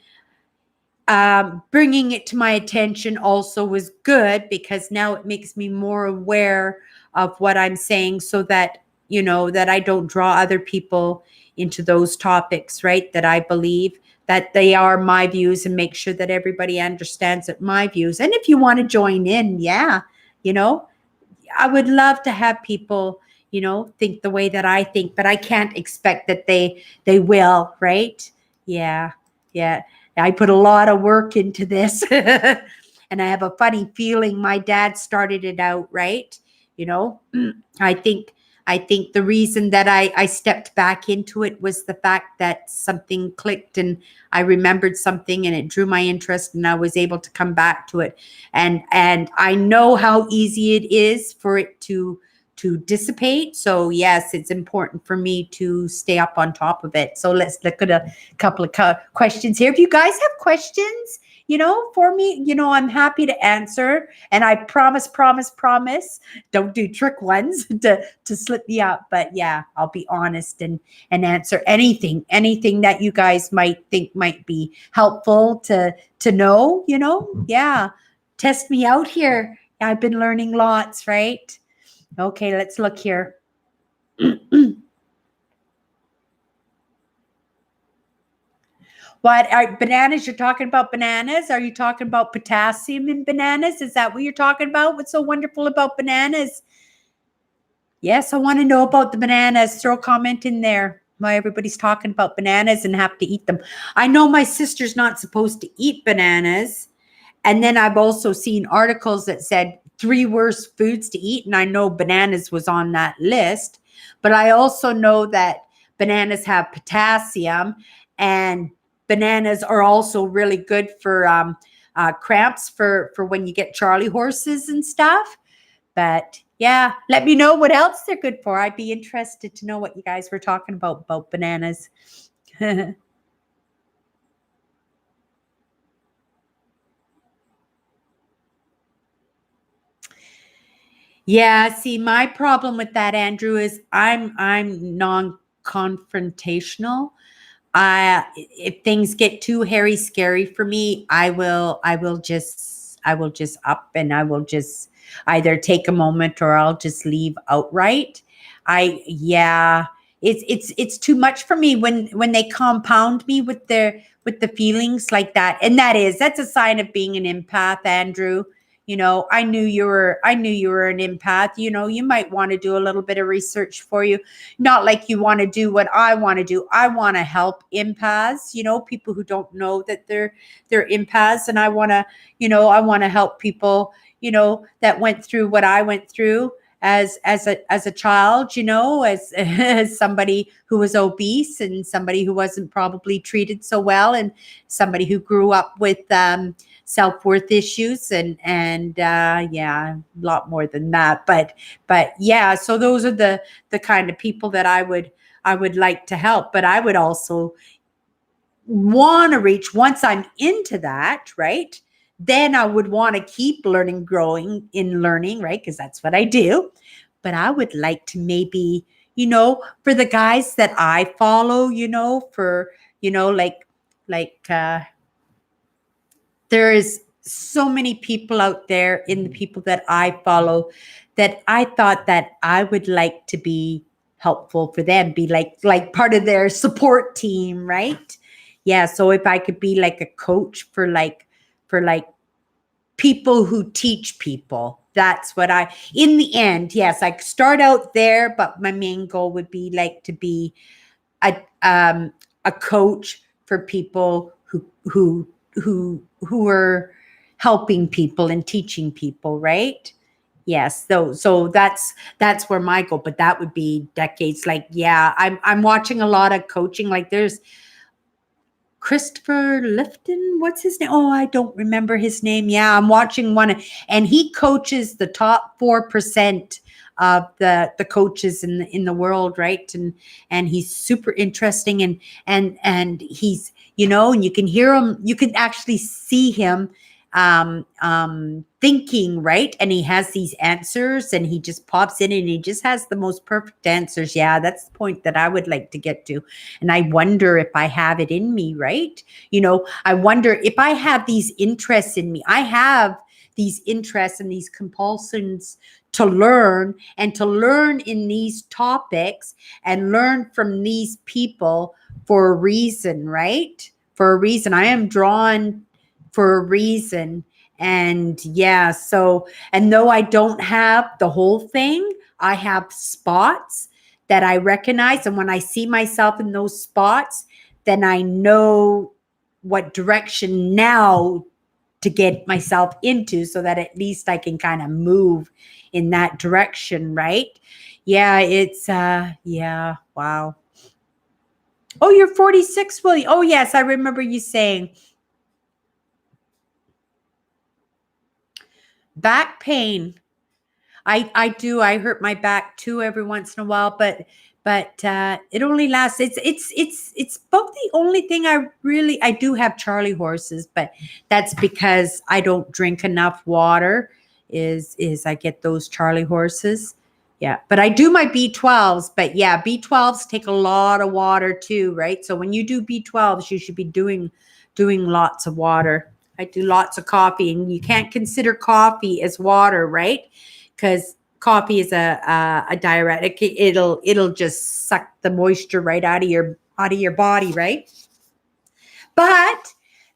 bringing it to my attention also was good, because now it makes me more aware of what I'm saying, so that that I don't draw other people into those topics, right? That I believe that they are my views, and make sure that everybody understands that my views. And if you want to join in, yeah, you know I would love to have people, think the way that I think, but I can't expect that they will, right? Yeah. Yeah. I put a lot of work into this. And I have a funny feeling my dad started it out, right? You know, I think I think the reason that I stepped back into it was the fact that something clicked, and I remembered something, and it drew my interest, and I was able to come back to it. And I know how easy it is for it to dissipate. So yes, it's important for me to stay up on top of it. So let's look at a couple of questions here. If you guys have questions, for me, I'm happy to answer. And I promise, don't do trick ones to slip me up. But yeah, I'll be honest and answer anything that you guys might think might be helpful to know, yeah. Test me out here. I've been learning lots, right? Okay, let's look here. What are bananas? You're talking about bananas? Are you talking about potassium in bananas? Is that what you're talking about? What's so wonderful about bananas? Yes, I want to know about the bananas. Throw a comment in there. Why everybody's talking about bananas and have to eat them. I know my sister's not supposed to eat bananas. And then I've also seen articles that said 3 worst foods to eat. And I know bananas was on that list. But I also know that bananas have potassium, and bananas are also really good for cramps for when you get Charlie horses and stuff. But yeah, let me know what else they're good for. I'd be interested to know what you guys were talking about bananas. Yeah, see, my problem with that, Andrew, is I'm non-confrontational. If things get too hairy scary for me, I will just up, and I will just either take a moment, or I'll just leave outright. I Yeah, it's too much for me when they compound me with the feelings like that. And that's a sign of being an empath, Andrew. I knew you were an empath. You might want to do a little bit of research for you. Not like you want to do what I want to do. I want to help empaths, people who don't know that they're empaths. And I want to help people, that went through what I went through as a child, as somebody who was obese, and somebody who wasn't probably treated so well, and somebody who grew up with self-worth issues, and yeah, a lot more than that. But yeah, so those are the kind of people that I would like to help. But I would also want to reach, once I'm into that, right? Then I would want to keep learning, growing in learning, right? Because that's what I do. But I would like to maybe, for the guys that I follow, like there is so many people out there in the people that I follow, that I thought that I would like to be helpful for them, be like part of their support team, right? Yeah, so if I could be like a coach for like people who teach people, that's what I in the end, yes, I start out there, but my main goal would be like to be a a coach for people who are helping people and teaching people, right? Yes, so that's where my goal, but that would be decades. Like, yeah, I'm watching a lot of coaching. Like, there's Christopher Lifton. What's his name? Oh, I don't remember his name. Yeah, I'm watching one, and he coaches the top 4% of the coaches in the world, right? And he's super interesting, and he's, and you can hear him, you can actually see him thinking, right? And he has these answers, and he just pops in, and he just has the most perfect answers. Yeah, that's the point that I would like to get to. And I wonder if I have it in me, right? I wonder if I have these interests in me. I have these interests and these compulsions to learn, and to learn in these topics, and learn from these people for a reason, right? For a reason. I am drawn for a reason. And yeah, so, and though I don't have the whole thing, I have spots that I recognize. And when I see myself in those spots, then I know what direction now to get myself into, so that at least I can kind of move in that direction, right? Yeah, yeah, wow. Oh, you're 46, Willie. Oh, yes, I remember you saying back pain. I do. I hurt my back too every once in a while, but it only lasts. It's about the only thing I do have Charlie horses, but that's because I don't drink enough water. Is I get those Charlie horses. Yeah, but I do my B12s. But yeah, B12s take a lot of water too, right? So when you do B12s, you should be doing lots of water. I do lots of coffee, and you can't consider coffee as water, right? Because coffee is a diuretic. It'll just suck the moisture right out of your body, right? But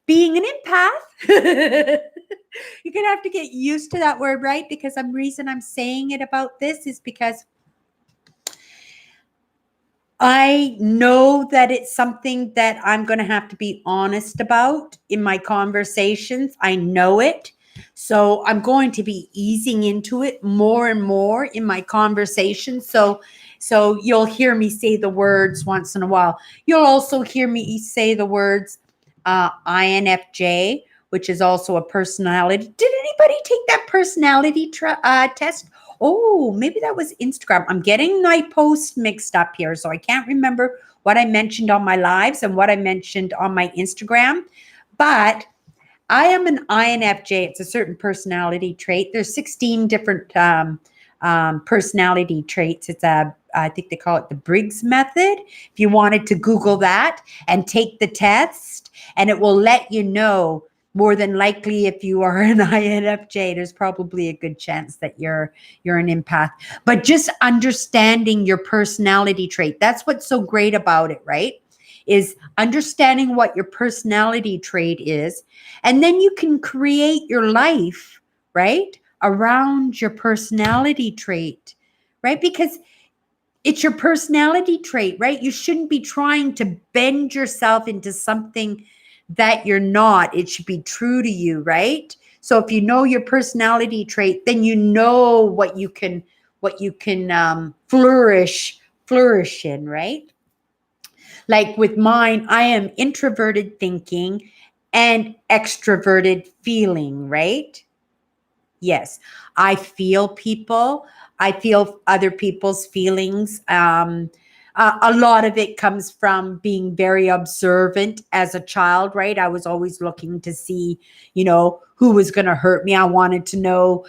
being an empath, you're gonna have to get used to that word, right? Because the reason I'm saying it about this is because I know that it's something that I'm going to have to be honest about in my conversations. I know it. So I'm going to be easing into it more and more in my conversations. So you'll hear me say the words once in a while. You'll also hear me say the words INFJ, which is also a personality. Did anybody take that personality test? Oh, maybe that was Instagram. I'm getting my posts mixed up here, so I can't remember what I mentioned on my lives and what I mentioned on my Instagram. But I am an INFJ. It's a certain personality trait. There's 16 different personality traits. I think they call it the Briggs method. If you wanted to Google that and take the test, and it will let you know more than likely if you are an INFJ, there's probably a good chance that you're an empath. But just understanding your personality trait, that's what's so great about it, right? Is understanding what your personality trait is, and then you can create your life, right, around your personality trait, right? Because it's your personality trait, right? You shouldn't be trying to bend yourself into something that you're not. It should be true to you, right? So if you know your personality trait, then you know what you can flourish in, right? Like with mine, I am introverted thinking and extroverted feeling, right? Yes, I feel people. I feel other people's feelings. A lot of it comes from being very observant as a child, right? I was always looking to see, who was going to hurt me. I wanted to know.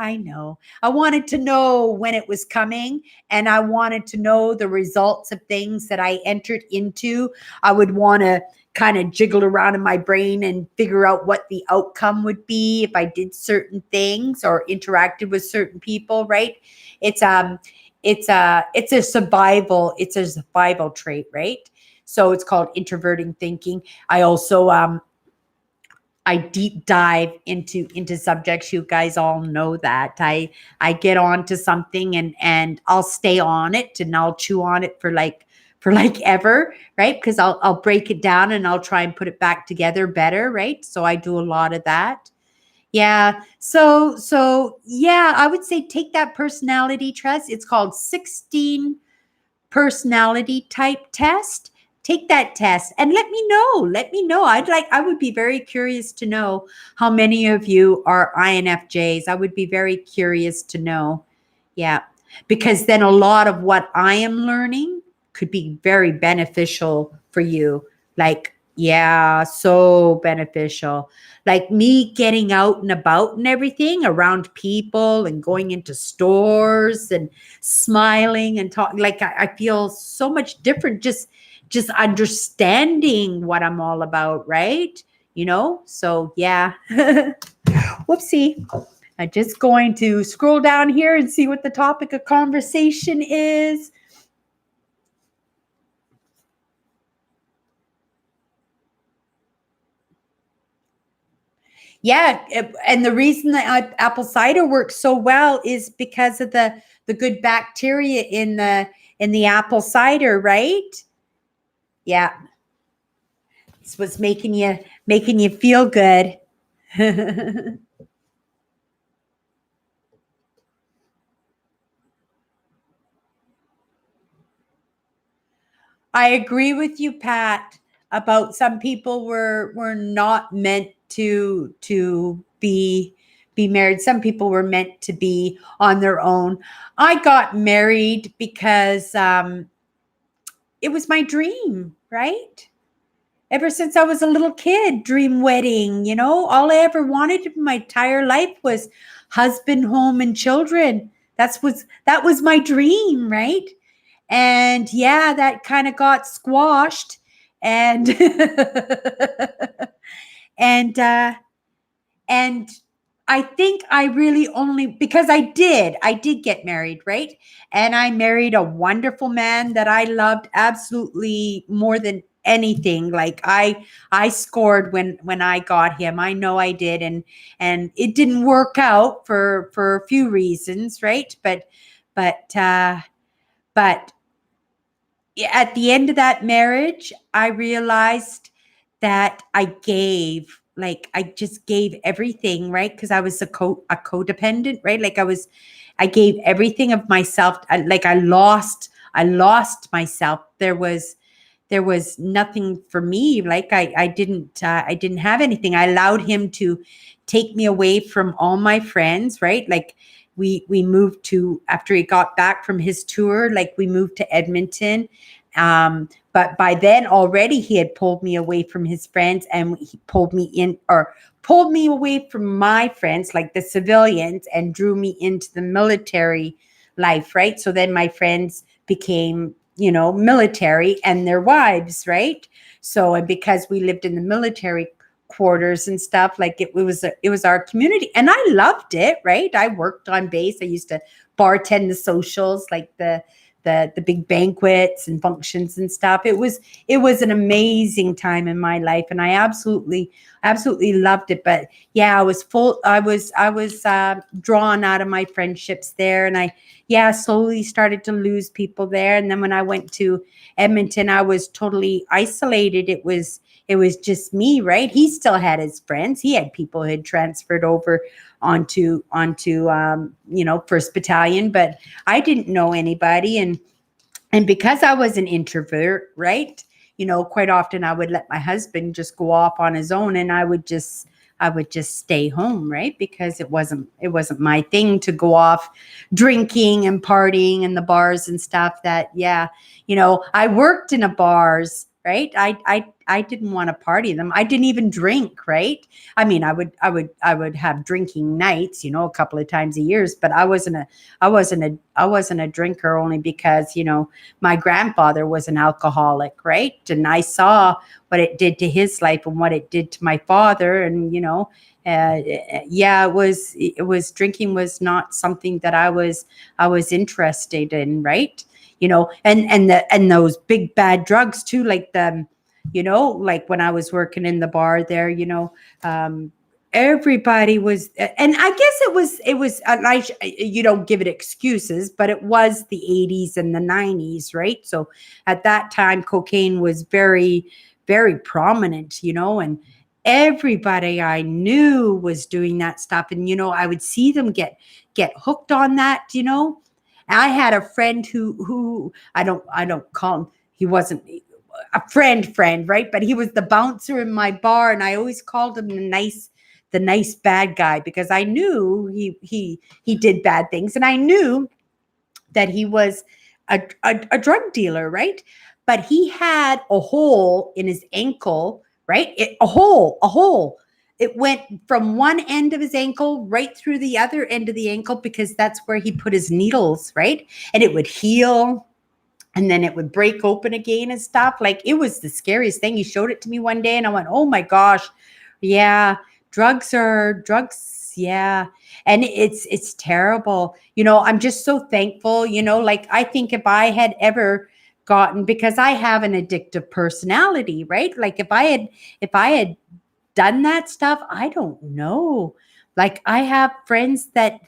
I know. I wanted to know when it was coming, and I wanted to know the results of things that I entered into. I would want to kind of jiggle around in my brain and figure out what the outcome would be if I did certain things or interacted with certain people, right? It's a survival trait, right? So it's called introverting thinking. I also I deep dive into subjects. You guys all know that. I get on to something and I'll stay on it and I'll chew on it for like ever, right? Because I'll break it down and I'll try and put it back together better, right? So I do a lot of that. Yeah. So yeah, I would say take that personality test. It's called 16 personality type test. Take that test and let me know. Let me know. I would be very curious to know how many of you are INFJs. I would be very curious to know. Yeah. Because then a lot of what I am learning could be very beneficial for you. Like, yeah, so beneficial. Like me getting out and about and everything around people and going into stores and smiling and talking. Like I feel so much different just understanding what I'm all about, right? So yeah. Whoopsie. I'm just going to scroll down here and see what the topic of conversation is. Yeah, and the reason that apple cider works so well is because of the good bacteria in the apple cider, right? Yeah, it's what's making you feel good. I agree with you, Pat, about some people were not meant to be married. Some people were meant to be on their own. I got married because it was my dream, right? Ever since I was a little kid, dream wedding, all I ever wanted in my entire life was husband, home, and children. That was my dream, right? And yeah, that kind of got squashed. And and and I think I really only because I did get married, right? And I married a wonderful man that I loved absolutely more than anything. Like I scored when I got him. I know I did, and it didn't work out for a few reasons, right? But at the end of that marriage, I realized that I just gave everything, right? Because I was a codependent, right? I gave everything of myself. I lost myself. There was nothing for me. Like I didn't have anything. I allowed him to take me away from all my friends, right? Like we moved to after he got back from his tour, like we moved to Edmonton, But by then already he had pulled me away from his friends, and he pulled me in, or pulled me away from my friends, like the civilians, and drew me into the military life, right? So then my friends became, military and their wives, right? So, and because we lived in the military quarters and stuff, like it was our community, and I loved it, right? I worked on base. I used to bartend the socials, like the big banquets and functions and stuff. It was an amazing time in my life, and I absolutely loved it. But yeah, I was drawn out of my friendships there, and I slowly started to lose people there. And then when I went to Edmonton, I was totally isolated. It was just me, right? He still had his friends. He had people who had transferred over onto First Battalion, but I didn't know anybody. And because I was an introvert, right? Quite often I would let my husband just go off on his own, and I would just stay home, right? Because it wasn't my thing to go off drinking and partying in the bars and stuff. I worked in a bars, right? I didn't want to party them. I didn't even drink, right? I mean, I would have drinking nights, a couple of times a year, but I wasn't a drinker, only because, my grandfather was an alcoholic, right? And I saw what it did to his life and what it did to my father. And, it was drinking was not something that I was interested in, right? And those big bad drugs too, like like when I was working in the bar there, everybody was, and I guess it was you don't give it excuses, but it was the 80s and the 90s, right? So at that time cocaine was very, very prominent, and everybody I knew was doing that stuff. And I would see them get hooked on that. I had a friend who I don't call him, he wasn't a friend, right? But he was the bouncer in my bar, and I always called him the nice bad guy, because I knew he did bad things, and I knew that he was a drug dealer, right? But he had a hole in his ankle, right? A hole. It went from one end of his ankle right through the other end of the ankle, because that's where he put his needles, right? And it would heal, and then it would break open again and stuff. Like, it was the scariest thing. He showed it to me one day, and I went, oh my gosh, yeah, drugs, yeah. And it's terrible. I'm just so thankful, like, I think if I had ever gotten, because I have an addictive personality, right? Like, if I had done that stuff, I don't know. Like, I have friends that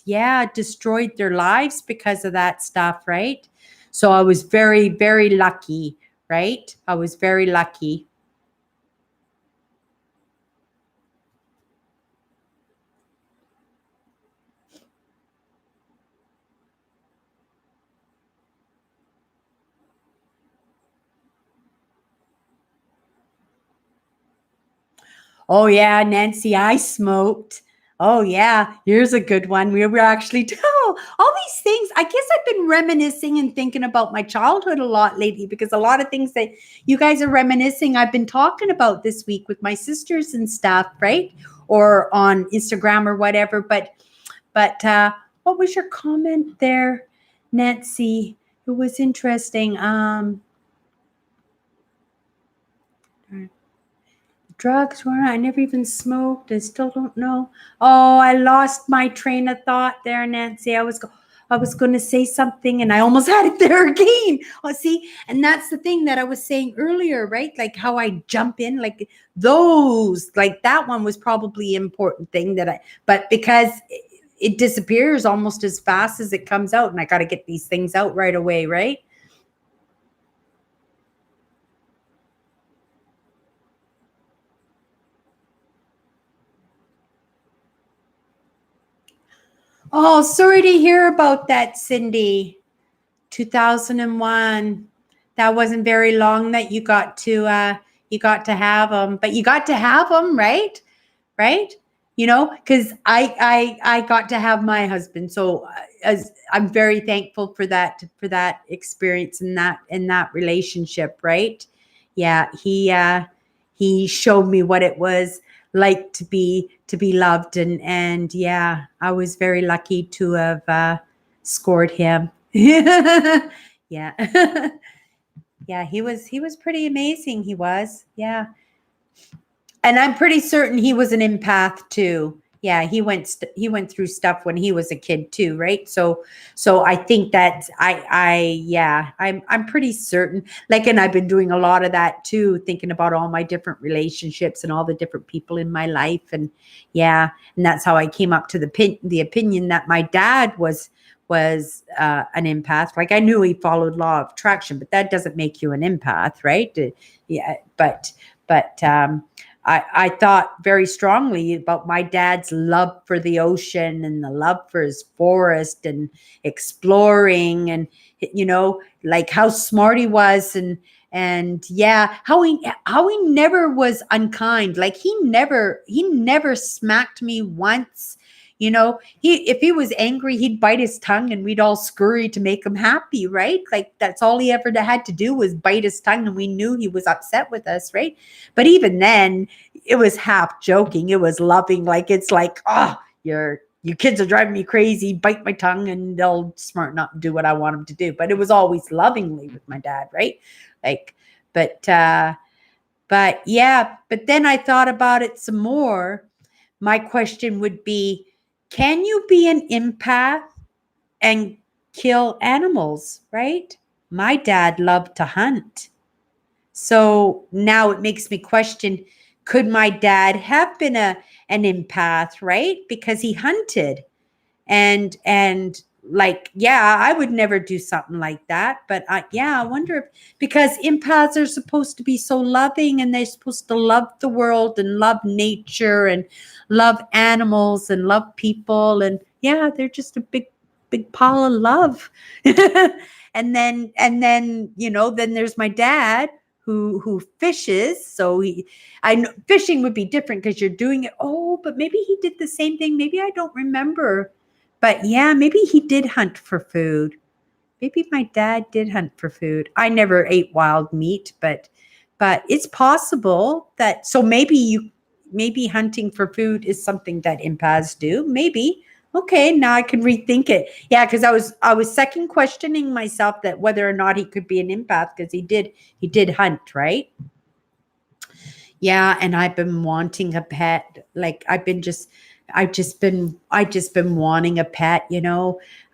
yeah, destroyed their lives because of that stuff, right? So I was very, very lucky, right? I was very lucky. Oh yeah, Nancy, I smoked. Oh yeah, here's a good one. We were actually all these things. I guess I've been reminiscing and thinking about my childhood a lot lately, because a lot of things that you guys are reminiscing, I've been talking about this week with my sisters and stuff, right? Or on Instagram or whatever. But what was your comment there, Nancy? It was interesting. Drugs were, I never even smoked. I still don't know. Oh, I lost my train of thought there, Nancy. I was going to say something, and I almost had it there again. Oh, see, and that's the thing that I was saying earlier, right? Like, how I jump in, like those, like that one was probably an important thing but because it disappears almost as fast as it comes out, and I got to get these things out right away, right? Oh, sorry to hear about that, Cindy. 2001. That wasn't very long that you got to have them, but you got to have them, right? Right? because I got to have my husband. So as I'm very thankful for that experience in that relationship, right? Yeah, he showed me what it was like to be loved, and yeah, I was very lucky to have scored him. Yeah. Yeah, he was pretty amazing. He was. Yeah. And I'm pretty certain he was an empath too. Yeah, he went through stuff when he was a kid too, right? So I think that yeah, I'm pretty certain. Like, and I've been doing a lot of that too, thinking about all my different relationships and all the different people in my life, and yeah, and that's how I came up to the opinion that my dad was an empath. Like, I knew he followed law of attraction, but that doesn't make you an empath, right? Yeah, but I thought very strongly about my dad's love for the ocean and the love for his forest and exploring, and like how smart he was, and yeah, how he never was unkind. Like, he never smacked me once. He if he was angry, he'd bite his tongue and we'd all scurry to make him happy, right? Like, that's all he ever had to do was bite his tongue, and we knew he was upset with us, right? But even then, it was half joking. It was loving. Like, it's like, oh, you kids are driving me crazy. Bite my tongue, and they'll smarten up and do what I want them to do. But it was always lovingly with my dad, right? Like, but yeah. But then I thought about it some more. My question would be, can you be an empath and kill animals, right? My dad loved to hunt. So now it makes me question, could my dad have been an empath, right? Because he hunted, and like, yeah, I would never do something like that, but yeah, I wonder if, because empaths are supposed to be so loving, and they're supposed to love the world and love nature and love animals and love people, and yeah, they're just a big pile of love. And then there's my dad who fishes. So I know fishing would be different because you're doing it. Oh, but maybe he did the same thing. Maybe I don't remember. But yeah, maybe he did hunt for food. Maybe my dad did hunt for food. I never ate wild meat, but it's possible that, so maybe hunting for food is something that empaths do. Maybe. Okay, now I can rethink it. Yeah, because I was second questioning myself that whether or not he could be an empath, because he did hunt, right? Yeah, and I've been wanting a pet. Like, I've just been wanting a pet,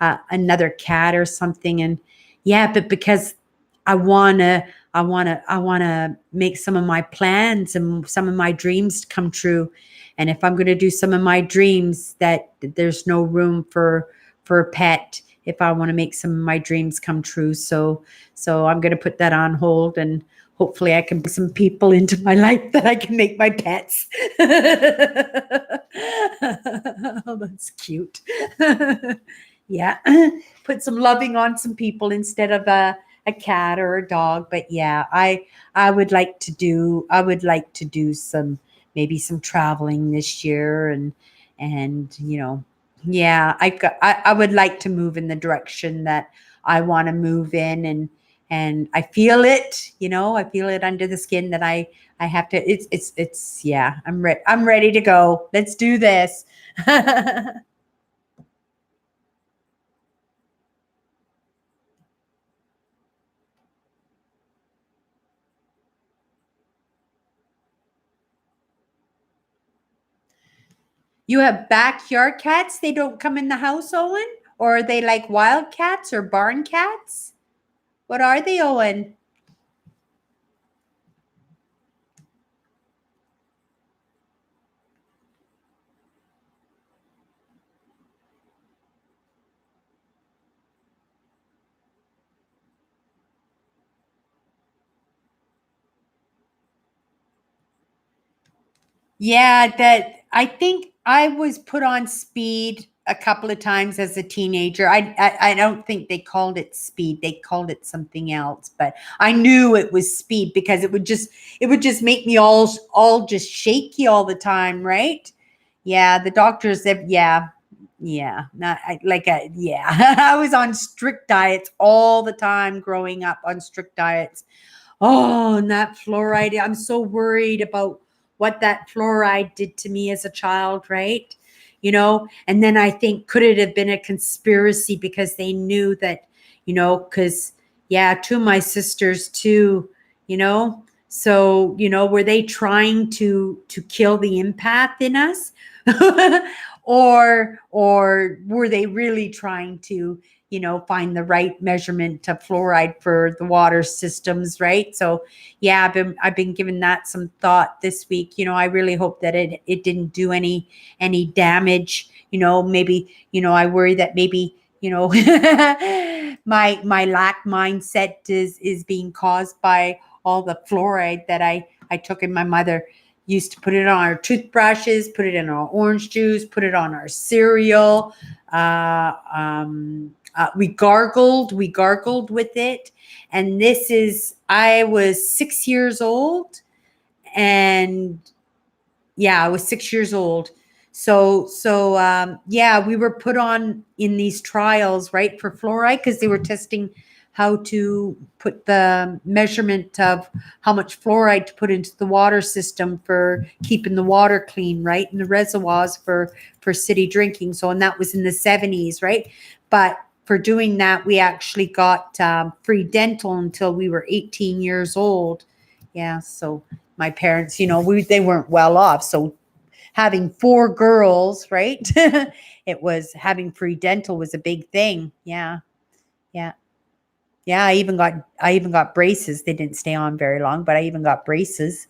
another cat or something. And yeah, but because I wanna I wanna make some of my plans and some of my dreams come true. And if I'm gonna do some of my dreams, that there's no room for a pet if I want to make some of my dreams come true. So I'm gonna put that on hold, and hopefully I can bring some people into my life that I can make my pets. Oh, that's cute. Yeah. Put some loving on some people instead of a cat or a dog. But yeah, I would like to do some, maybe some traveling this year, and yeah, I would like to move in the direction that I want to move in, and I feel it, I feel it under the skin that I have to. It's yeah. I'm ready to go. Let's do this. You have backyard cats? They don't come in the house, Owen? Or are they like wild cats or barn cats? What are they, Owen? Yeah, that I think I was put on speed a couple of times as a teenager. I don't think they called it speed. They called it something else, but I knew it was speed because it would just make me all just shaky all the time, right? Yeah, the doctors have, yeah, yeah, not yeah. I was on strict diets all the time growing up, on strict diets. Oh, and that fluoride, I'm so worried about what that fluoride did to me as a child, right? And then I think, could it have been a conspiracy because they knew that, because, yeah, two of my sisters too, you know, so, were they trying to kill the empath in us? Or were they really trying to, find the right measurement of fluoride for the water systems, right? So, yeah, I've been giving that some thought this week. I really hope that it didn't do any damage. Maybe, I worry that maybe, my lack mindset is being caused by all the fluoride that I took. And my mother used to put it on our toothbrushes, put it in our orange juice, put it on our cereal. We gargled with it. And I was 6 years old, and yeah, I was 6 years old. So yeah, we were put on in these trials, right, for fluoride, because they were testing how to put the measurement of how much fluoride to put into the water system for keeping the water clean, right, in the reservoirs for city drinking. So, and that was in the 70s, right? But for doing that, we actually got free dental until we were 18 years old. Yeah, so my parents, they weren't well off. So having four girls, right? It was having free dental was a big thing. Yeah. Yeah. Yeah. I even got braces. They didn't stay on very long, but I even got braces.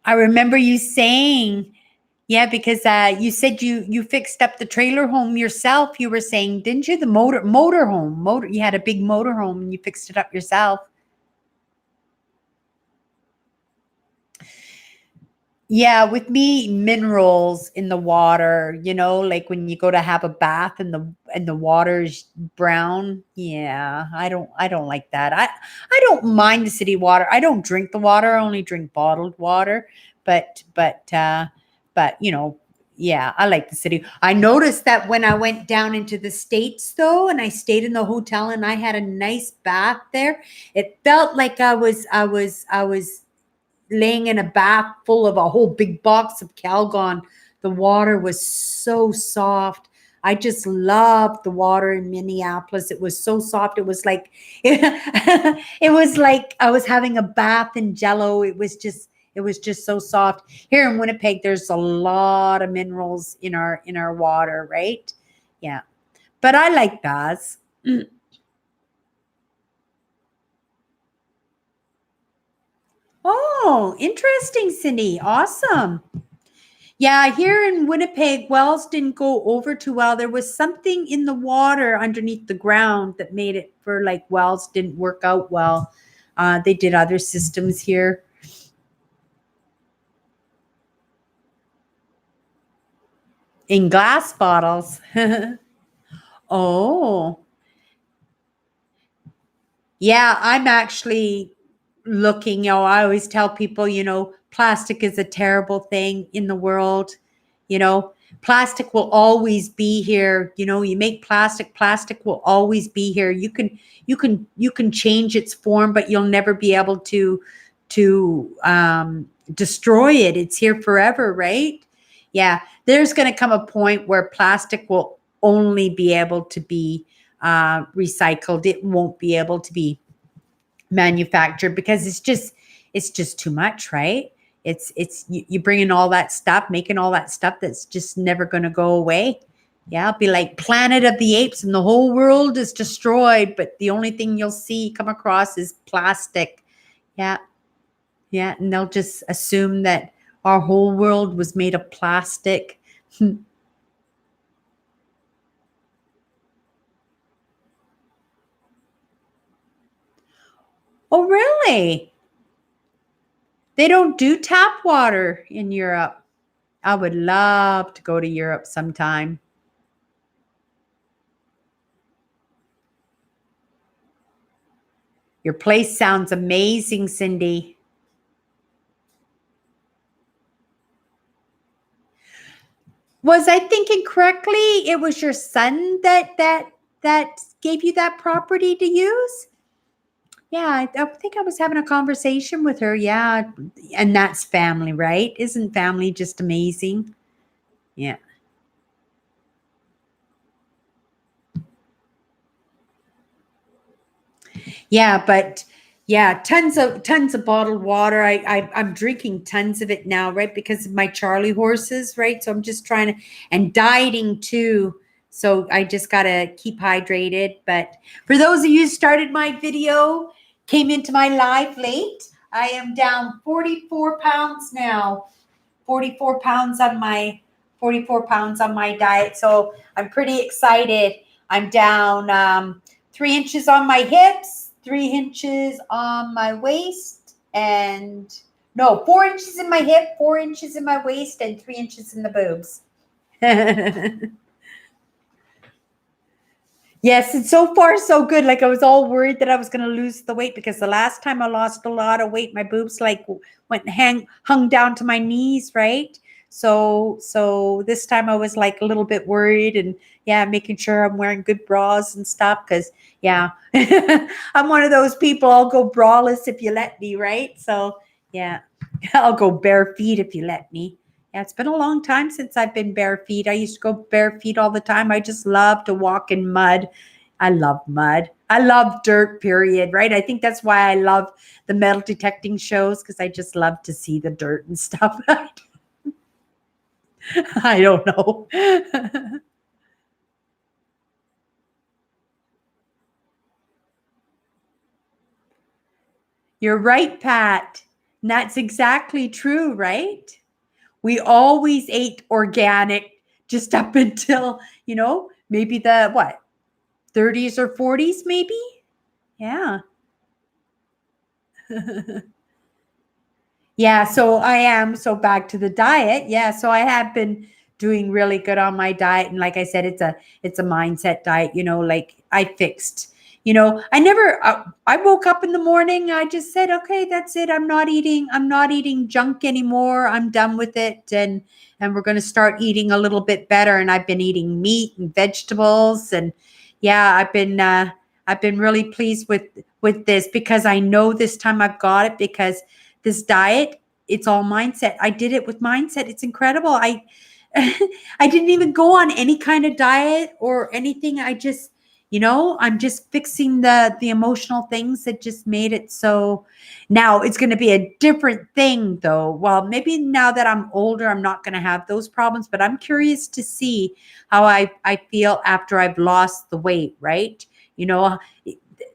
I remember you saying, yeah, because you said you fixed up the trailer home yourself. You were saying, didn't you? The motor. You had a big motor home and you fixed it up yourself. Yeah, with me, minerals in the water, like when you go to have a bath and the water's brown. Yeah, I don't like that. I don't mind the city water. I don't drink the water. I only drink bottled water. But yeah, I like the city. I noticed that when I went down into the States though, and I stayed in the hotel and I had a nice bath there, it felt like I was laying in a bath full of a whole big box of Calgon. The water was so soft. I just loved the water in Minneapolis. It was so soft. It was like it was like I was having a bath in Jello. It was just so soft. Here in Winnipeg, there's a lot of minerals in our water, right? Yeah, but I like baths. Oh, interesting, Cindy. Awesome. Yeah, here in Winnipeg, wells didn't go over too well. There was something in the water underneath the ground that made it for like wells didn't work out well. They did other systems here in glass bottles. Oh, yeah, I'm actually looking, I always tell people, plastic is a terrible thing in the world. You know, plastic will always be here. You make plastic will always be here. You can change its form, but you'll never be able to destroy it. It's here forever, right? Yeah, there's going to come a point where plastic will only be able to be recycled. It won't be able to be manufactured because it's just too much, right? You bring in all that stuff, making all that stuff that's just never going to go away. Yeah, it'll be like Planet of the Apes and the whole world is destroyed, but the only thing you'll see come across is plastic. Yeah, yeah, and they'll just assume that our whole world was made of plastic. Oh, really? They don't do tap water in Europe. I would love to go to Europe sometime. Your place sounds amazing, Cindy. Was I thinking correctly? It was your son that gave you that property to use? Yeah, I think I was having a conversation with her. Yeah, and that's family, right? Isn't family just amazing? Yeah. Yeah, but yeah, tons of bottled water. I'm drinking tons of it now, right? Because of my Charlie horses, right? So I'm just trying to, and dieting too. So I just gotta keep hydrated. But for those of you who started my video, came into my live late, I am down 44 pounds now. 44 pounds on my 44 pounds on my diet. So I'm pretty excited. I'm down 3 inches on my hips, 3 inches on my waist, and no, 4 inches in my hip, 4 inches in my waist, and 3 inches in the boobs. Yes, and so far so good. Like I was all worried that I was going to lose the weight because the last time I lost a lot of weight, my boobs like went hung down to my knees, right? So this time I was like a little bit worried and yeah, making sure I'm wearing good bras and stuff because yeah, I'm one of those people. I'll go braless if you let me, right? So yeah, I'll go bare feet if you let me. Yeah, it's been a long time since I've been bare feet. I used to go bare feet all the time. I just love to walk in mud. I love mud. I love dirt, period, right? I think that's why I love the metal detecting shows because I just love to see the dirt and stuff. I don't know. You're right, Pat. And that's exactly true, right? We always ate organic just up until, maybe the what, 30s or 40s, maybe? Yeah. Yeah, so I am. So back to the diet. Yeah, so I have been doing really good on my diet and like I said it's a mindset diet, like I fixed. I never I woke up in the morning, I just said, "Okay, that's it. I'm not eating junk anymore. I'm done with it and we're going to start eating a little bit better." And I've been eating meat and vegetables and yeah, I've been really pleased with this because I know this time I've got it because this diet, it's all mindset. I did it with mindset. It's incredible. I I didn't even go on any kind of diet or anything. I just, I'm just fixing the emotional things that just made it so now it's going to be a different thing though. Well, maybe now that I'm older, I'm not going to have those problems, but I'm curious to see how I feel after I've lost the weight, right? You know,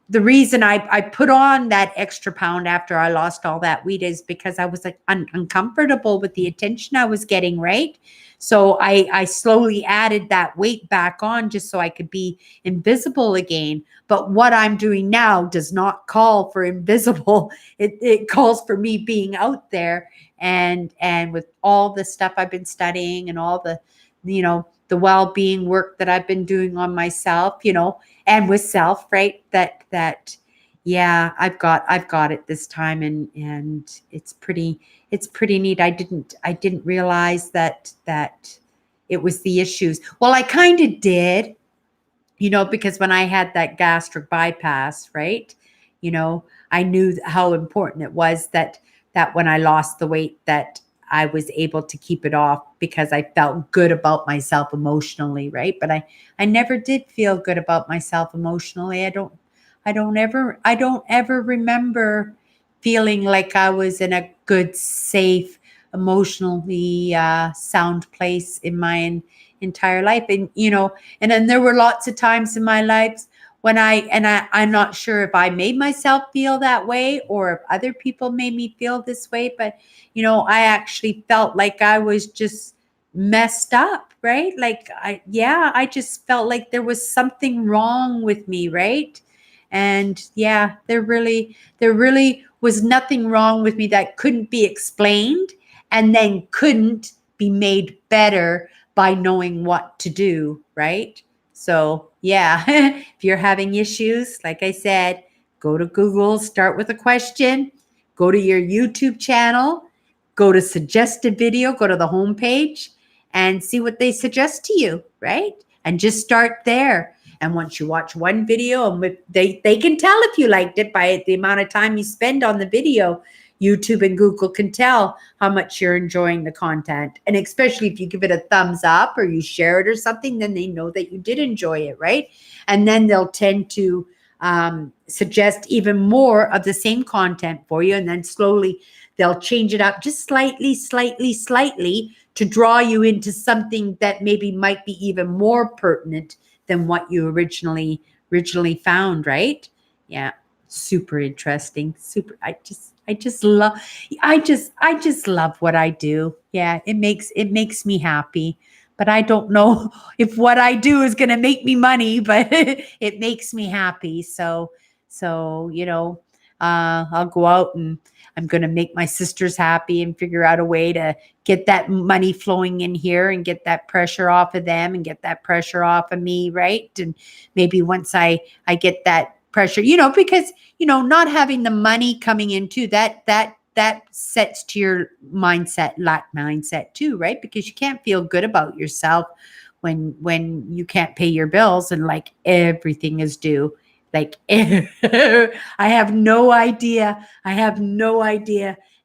the reason I put on that extra pound after I lost all that weight is because I was like uncomfortable with the attention I was getting, right? So I slowly added that weight back on just so I could be invisible again. But what I'm doing now does not call for invisible. It calls for me being out there and with all the stuff I've been studying and all the well-being work that I've been doing on myself, and with self, right? That yeah, I've got it this time and it's pretty neat. I didn't realize that it was the issues. Well, I kind of did, because when I had that gastric bypass, right? I knew how important it was that when I lost the weight that I was able to keep it off because I felt good about myself emotionally, right? But I never did feel good about myself emotionally. I don't ever remember feeling like I was in a good, safe, emotionally sound place in my entire life. And then there were lots of times in my life when I'm not sure if I made myself feel that way or if other people made me feel this way, but I actually felt like I was just messed up, right? Like I just felt like there was something wrong with me, right? And yeah, there really was nothing wrong with me that couldn't be explained and then couldn't be made better by knowing what to do, right? So, yeah, if you're having issues, like I said, go to Google, start with a question, go to your YouTube channel, go to suggested video, go to the homepage and see what they suggest to you, right? And just start there. And once you watch one video, and they can tell if you liked it by the amount of time you spend on the video. YouTube and Google can tell how much you're enjoying the content. And especially if you give it a thumbs up or you share it or something, then they know that you did enjoy it, right? And then they'll tend to suggest even more of the same content for you. And then slowly they'll change it up just slightly, slightly to draw you into something that maybe might be even more pertinent than what you originally found, right? Yeah, super interesting. Super. I just love what I do. Yeah, it makes me happy. But I don't know if what I do is going to make me money, but it makes me happy. So I'll go out and I'm going to make my sisters happy and figure out a way to get that money flowing in here and get that pressure off of them and get that pressure off of me, right? And maybe once I get that pressure, because not having the money coming into that sets to your mindset too, right? Because you can't feel good about yourself when you can't pay your bills and like everything is due. Like I have no idea.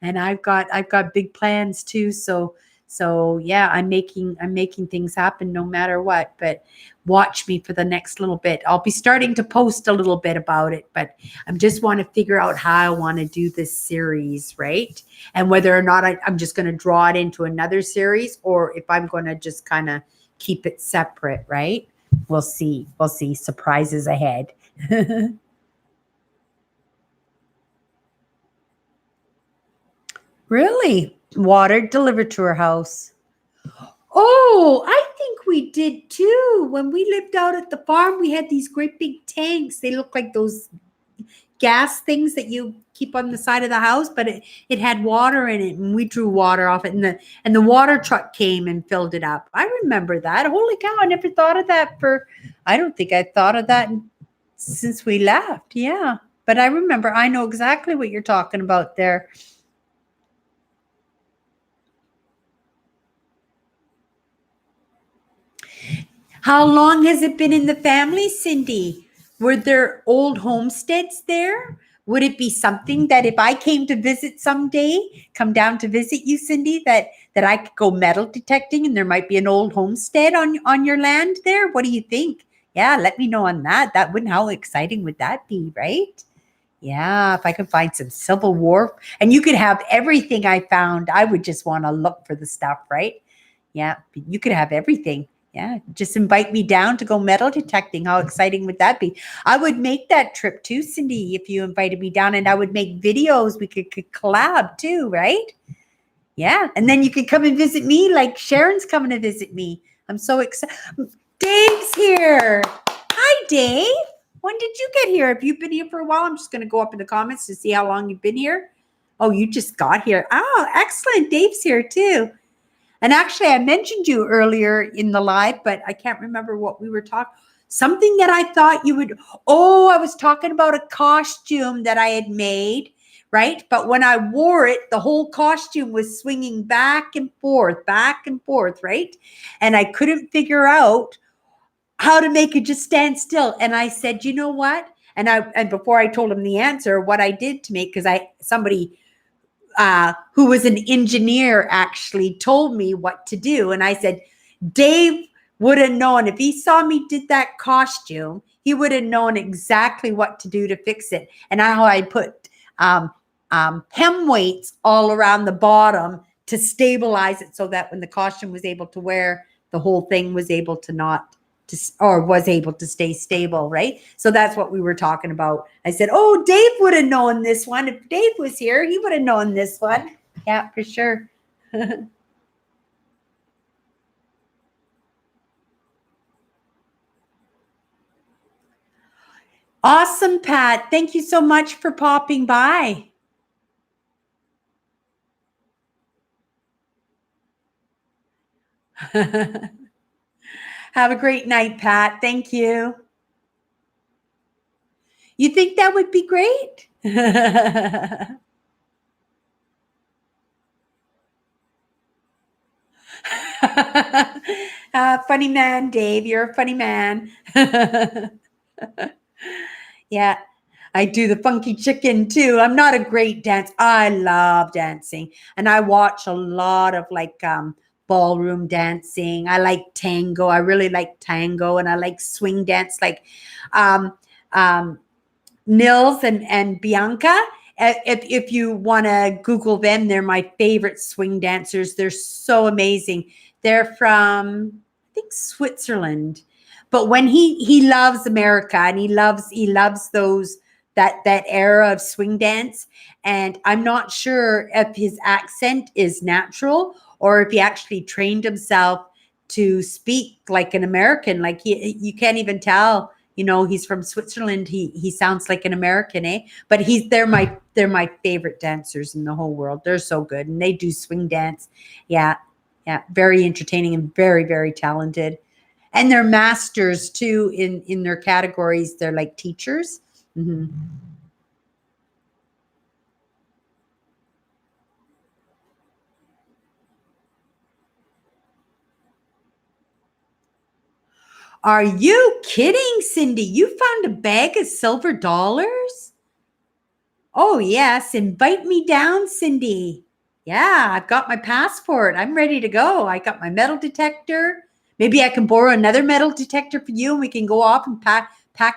And I've got big plans too. So yeah, I'm making things happen no matter what. But watch me for the next little bit. I'll be starting to post a little bit about it, but I just want to figure out how I want to do this series, right? And whether or not I'm just going to draw it into another series or if I'm going to just kind of keep it separate, right? We'll see. Surprises ahead. Really? Water delivered to her house. Oh, I think we did too. When we lived out at the farm, we had these great big tanks. They look like those gas things that you keep on the side of the house, but it had water in it and we drew water off it and the water truck came and filled it up. I remember that. Holy cow, I never thought of that I don't think I thought of that since we left. Yeah. But I know exactly what you're talking about there. How long has it been in the family, Cindy? Were there old homesteads there? Would it be something that if I came to visit someday, come down to visit you, Cindy, that I could go metal detecting and there might be an old homestead on your land there? What do you think? Yeah, let me know on that. How exciting would that be, right? Yeah, if I could find some Civil War and you could have everything I found, I would just want to look for the stuff, right? Yeah, you could have everything. Yeah, just invite me down to go metal detecting. How exciting would that be? I would make that trip too, Cindy, if you invited me down, and I would make videos. We could collab too, right? Yeah, and then you could come and visit me like Sharon's coming to visit me. I'm so excited. Dave's here. Hi, Dave. When did you get here? Have you been here for a while? I'm just going to go up in the comments to see how long you've been here. Oh, you just got here. Oh, excellent. Dave's here too. And actually, I mentioned you earlier in the live, but I can't remember what we were talking. Something that I thought you would. Oh, I was talking about a costume that I had made, right? But when I wore it, the whole costume was swinging back and forth, right? And I couldn't figure out how to make it just stand still. And I said, you know what? And before I told him the answer, what I did to make, because somebody who was an engineer actually told me what to do. And I said, Dave would have known if he saw me did that costume, he would have known exactly what to do to fix it. And how I put hem weights all around the bottom to stabilize it so that when the costume was able to wear, the whole thing was able to was able to stay stable, right? So that's what we were talking about. I said, oh, Dave would have known this one. If Dave was here, he would have known this one. Yeah, for sure. Awesome, Pat. Thank you so much for popping by. Have a great night, Pat. Thank you. You think that would be great? Funny man, Dave. You're a funny man. Yeah, I do the funky chicken too. I'm not a great dance. I love dancing, and I watch a lot of like ballroom dancing. I like tango. I really like tango, and I like swing dance, like um, um, Nils and Bianca. If you want to Google them, they're my favorite swing dancers. They're so amazing. They're from, I think, Switzerland. But when he loves America, and he loves those that era of swing dance. And I'm not sure if his accent is natural or if he actually trained himself to speak like an American. Like you can't even tell, he's from Switzerland. He sounds like an American, eh? But they're my favorite dancers in the whole world. They're so good, and they do swing dance. Yeah, yeah, very entertaining and very very talented. And they're masters too in their categories. They're like teachers. Hmm. Are you kidding, Cindy? You found a bag of silver dollars? Oh, yes. Invite me down, Cindy. Yeah, I've got my passport. I'm ready to go. I got my metal detector. Maybe I can borrow another metal detector for you and we can go off and pack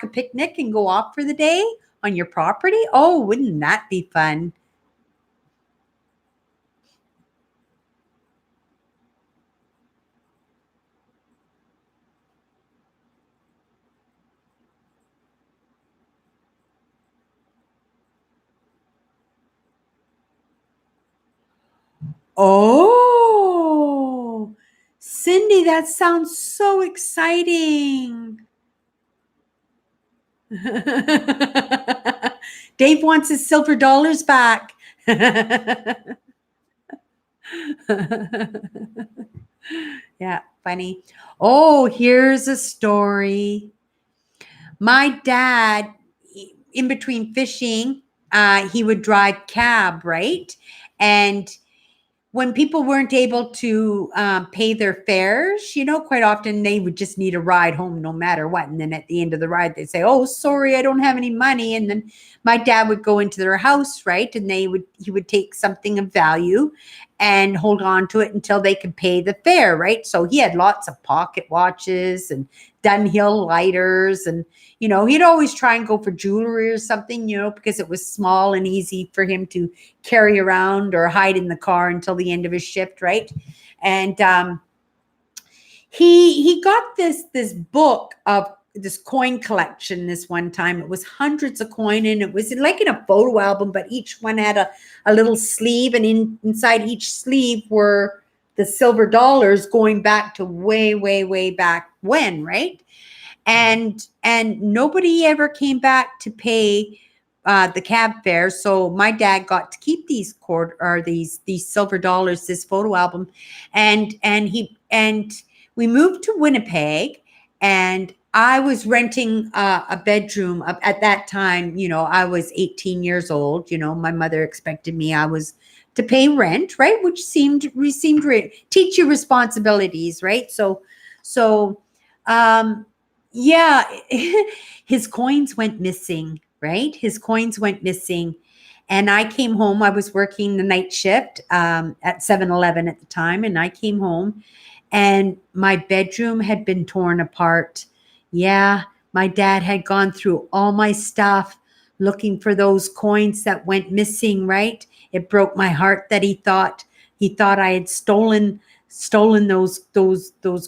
a picnic and go off for the day on your property. Oh, wouldn't that be fun? Oh, Cindy, that sounds so exciting. Dave wants his silver dollars back. Yeah, funny. Oh, here's a story. My dad, in between fishing, he would drive cab, right? And when people weren't able to pay their fares, quite often they would just need a ride home no matter what. And then at the end of the ride, they'd say, "Oh, sorry, I don't have any money." And then my dad would go into their house, right? And he would take something of value and hold on to it until they could pay the fare, right? So he had lots of pocket watches and Dunhill lighters. And, he'd always try and go for jewelry or something, because it was small and easy for him to carry around or hide in the car until the end of his shift, right? And he got this book of this coin collection this one time. It was hundreds of coin, and it was like in a photo album, but each one had a little sleeve, and inside each sleeve were the silver dollars going back to way, way, way back when, right? And nobody ever came back to pay the cab fare. So my dad got to keep these silver dollars, this photo album, and we moved to Winnipeg, and I was renting a bedroom at that time. I was 18 years old. My mother expected me. I was to pay rent, right? Which seemed teach you responsibilities, right? So, um, yeah, his coins went missing, right? His coins went missing. And I came home. I was working the night shift at 7-Eleven at the time. And I came home and my bedroom had been torn apart. Yeah, my dad had gone through all my stuff looking for those coins that went missing, right? It broke my heart that he thought I had stolen those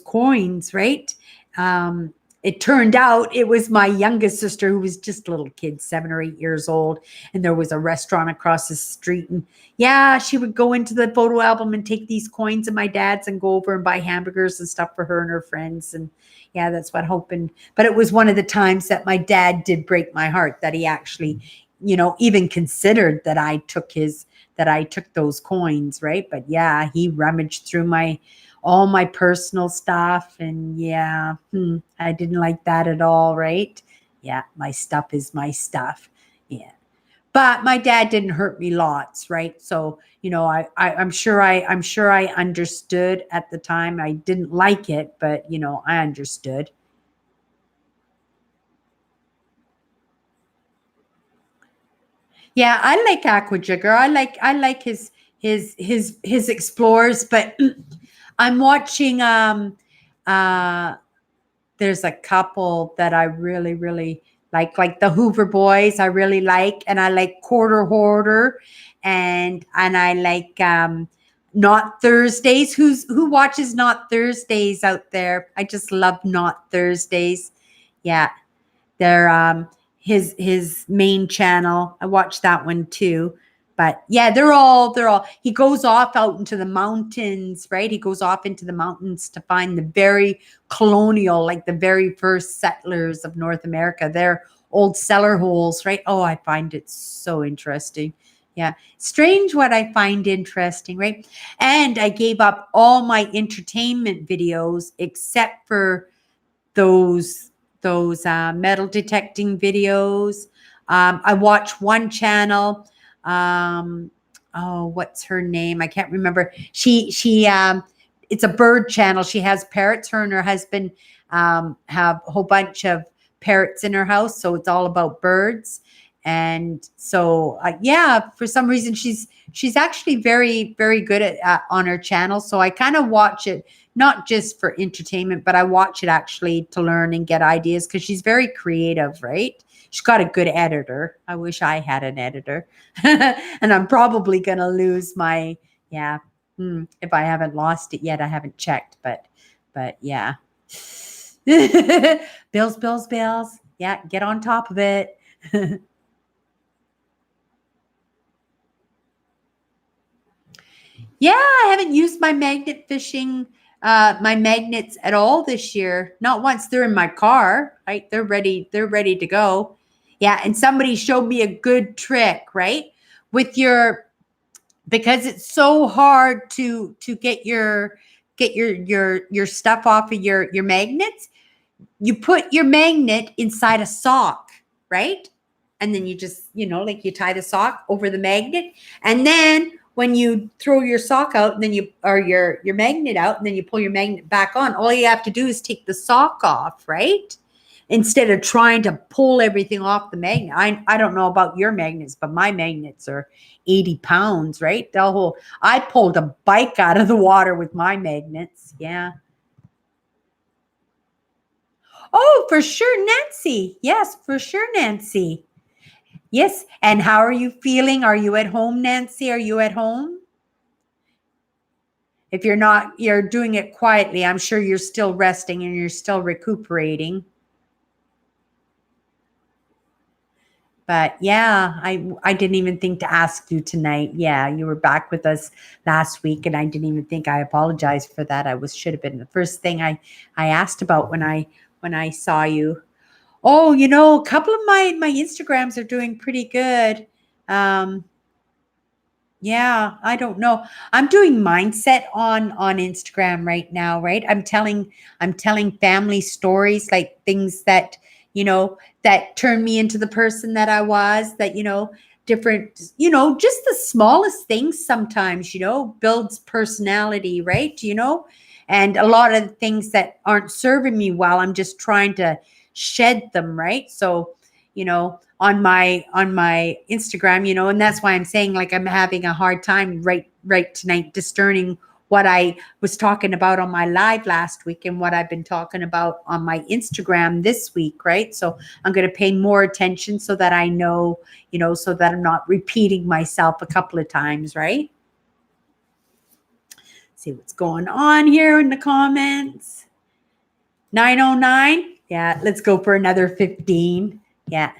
coins, right? Um, it turned out it was my youngest sister, who was just a little kid, 7 or 8 years old. And there was a restaurant across the street. And yeah, she would go into the photo album and take these coins of my dad's and go over and buy hamburgers and stuff for her and her friends. And yeah, that's what happened. But it was one of the times that my dad did break my heart, that he actually, even considered that I took those coins, right? But yeah, he rummaged through all my personal stuff. And yeah, I didn't like that at all, right? Yeah, my stuff is my stuff. Yeah. But my dad didn't hurt me lots, right? So, I'm sure I understood at the time. I didn't like it, but I understood. Yeah, I like Aquajigger. I like his explorers, but I'm watching uh there's a couple that I really, really like the Hoover Boys. I really like, and I like Quarter Hoarder, and I like Not Thursdays. Who watches Not Thursdays out there? I just love Not Thursdays. Yeah, they're his main channel. I watch that one too. But yeah, they're all he goes off out into the mountains, right? He goes off into the mountains to find the very colonial, like the very first settlers of North America, their old cellar holes, right? Oh, I find it so interesting. Yeah. Strange what I find interesting, right? And I gave up all my entertainment videos except for those metal detecting videos. I watch one channel. Oh, what's her name? I can't remember. She it's a bird channel. She has parrots. Her and her husband have a whole bunch of parrots in her house, so it's all about birds. And so, yeah, for some reason, she's actually very, very good at on her channel. So I kind of watch it not just for entertainment, but I watch it actually to learn and get ideas because she's very creative, right? She's got a good editor. I wish I had an editor. And I'm probably going to lose my, yeah, if I haven't lost it yet. I haven't checked, but yeah. Bills, bills, bills. Yeah, get on top of it. Yeah, I haven't used my magnet fishing, my magnets at all this year. Not once. They're in my car, right? They're ready to go. Yeah, and somebody showed me a good trick, right? With your because it's so hard to get your stuff off of your magnets. You put your magnet inside a sock, right? And then you just, like you tie the sock over the magnet. And then when you throw your sock out and then your magnet out and then you pull your magnet back on, all you have to do is take the sock off, right? Instead of trying to pull everything off the magnet. I don't know about your magnets, but my magnets are 80 pounds, right? I pulled a bike out of the water with my magnets. Yeah. Oh, for sure, Nancy. Yes, for sure, Nancy. Yes. And how are you feeling? Are you at home, Nancy? Are you at home? If you're not, you're doing it quietly. I'm sure you're still resting and you're still recuperating. But yeah, I didn't even think to ask you tonight. Yeah, you were back with us last week, and I didn't even think. I apologize for that. Should have been the first thing I asked about when I saw you. Oh, a couple of my Instagrams are doing pretty good. Um, yeah, I don't know. I'm doing mindset on Instagram right now, right? I'm telling family stories, like things that, that turn me into the person that I was, that, different, just the smallest things sometimes, builds personality, right? And a lot of the things that aren't serving me well, I'm just trying to shed them, right? So, on my Instagram, and that's why I'm saying, like, I'm having a hard time right tonight discerning what I was talking about on my live last week and what I've been talking about on my Instagram this week, right? So I'm going to pay more attention so that I know, so that I'm not repeating myself a couple of times, right? See what's going on here in the comments. 909. Yeah, let's go for another 15. Yeah.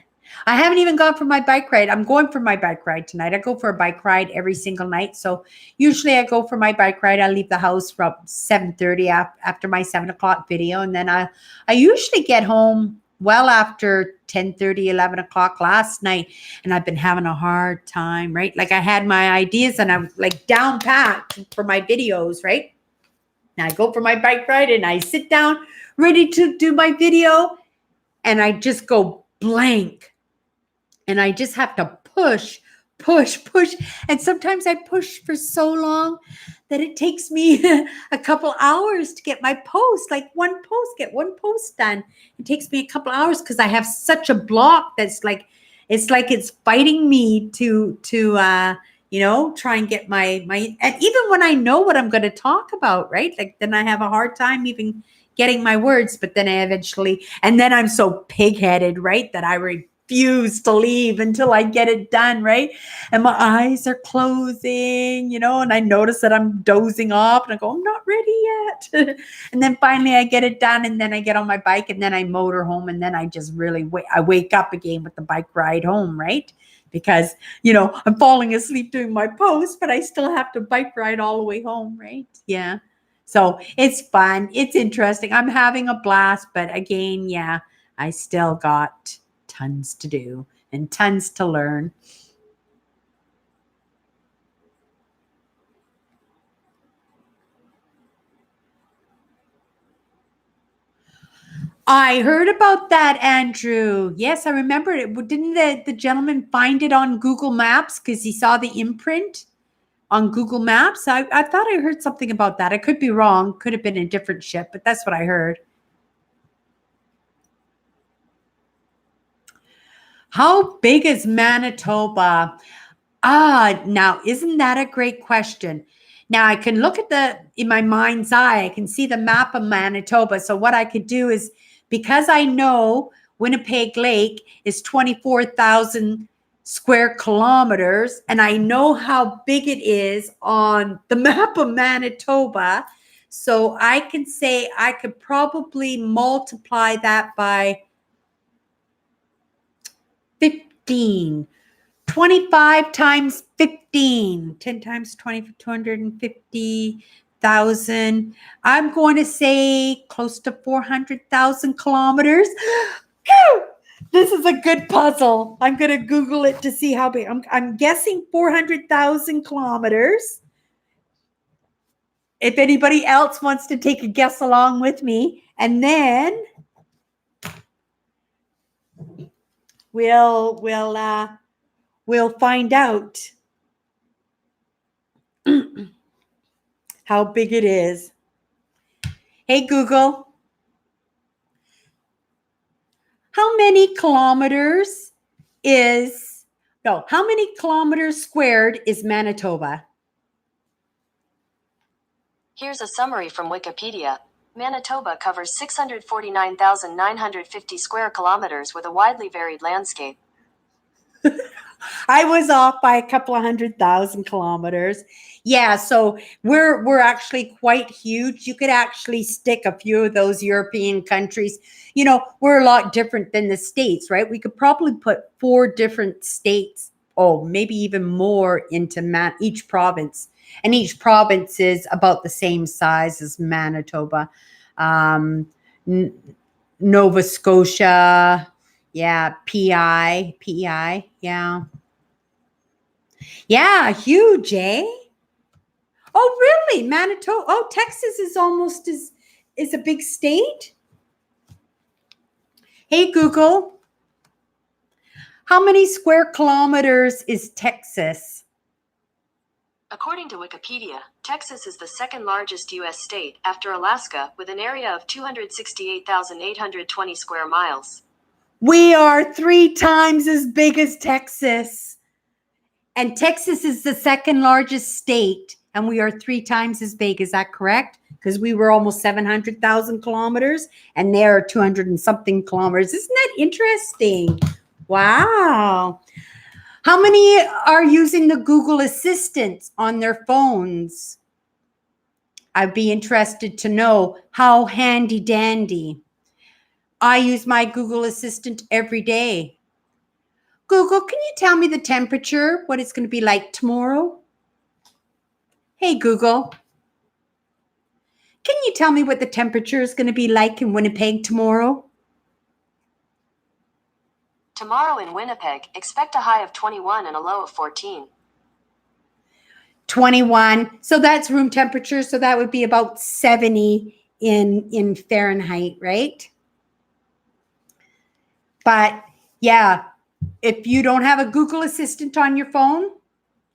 I haven't even gone for my bike ride. I'm going for my bike ride tonight. I go for a bike ride every single night. So usually I go for my bike ride. I leave the house from 7:30 after my 7 o'clock video. And then I usually get home well after 10:30, 11 o'clock last night. And I've been having a hard time, right? Like I had my ideas and I was like down pat for my videos, right? And I go for my bike ride and I sit down ready to do my video and I just go blank. And I just have to push. And sometimes I push for so long that it takes me a couple hours to get my post, like get one post done. It takes me a couple hours because I have such a block that's like, it's fighting me to try and get my, and even when I know what I'm going to talk about, right? Like then I have a hard time even getting my words, but then I eventually, and then I'm so pig-headed, right? That I refuse to leave until I get it done, right? And my eyes are closing, and I notice that I'm dozing off and I go, I'm not ready yet. And then finally I get it done and then I get on my bike and then I motor home and then I just really I wake up again with the bike ride home, right? Because, I'm falling asleep doing my post, but I still have to bike ride all the way home, right? Yeah. So it's fun. It's interesting. I'm having a blast, but again, yeah, I still got tons to do and tons to learn. I heard about that, Andrew. Yes, I remember it. Didn't the gentleman find it on Google Maps because he saw the imprint on Google Maps? I thought I heard something about that. I could be wrong. Could have been a different ship, but that's what I heard. How big is Manitoba? Now, isn't that a great question? Now, I can look at in my mind's eye, I can see the map of Manitoba. So what I could do is, because I know Winnipeg Lake is 24,000 square kilometers, and I know how big it is on the map of Manitoba, so I can say I could probably multiply that by 15. 25 times 15, 10 times 20, 250,000. I'm going to say close to 400,000 kilometers. This is a good puzzle. I'm going to Google it to see how big. I'm guessing 400,000 kilometers. If anybody else wants to take a guess along with me, and then we'll find out how big it is. Hey, Google, how many kilometers squared is Manitoba? Here's a summary from Wikipedia. Manitoba covers 649,950 square kilometers with a widely varied landscape. I was off by a couple of 100,000 kilometers. Yeah, so we're actually quite huge. You could actually stick a few of those European countries. We're a lot different than the States, right? We could probably put 4 different states, maybe even more into each province. And each province is about the same size as Manitoba. Nova Scotia, yeah, PEI, yeah. Yeah, huge, eh? Oh, really? Manitoba. Oh, Texas is almost is a big state. Hey, Google. How many square kilometers is Texas? According to Wikipedia, Texas is the second largest U.S. state after Alaska, with an area of 268,820 square miles. We are 3 times as big as Texas. And Texas is the second largest state, and we are 3 times as big. Is that correct? Because we were almost 700,000 kilometers, and they're 200 and something kilometers. Isn't that interesting? Wow. How many are using the Google Assistant on their phones? I'd be interested to know how handy dandy. I use my Google Assistant every day. Google, can you tell me the temperature, what it's going to be like tomorrow? Hey, Google, can you tell me what the temperature is going to be like in Winnipeg tomorrow? Tomorrow in Winnipeg, expect a high of 21 and a low of 14. 21. So that's room temperature. So that would be about 70 in Fahrenheit, right? But yeah, if you don't have a Google Assistant on your phone,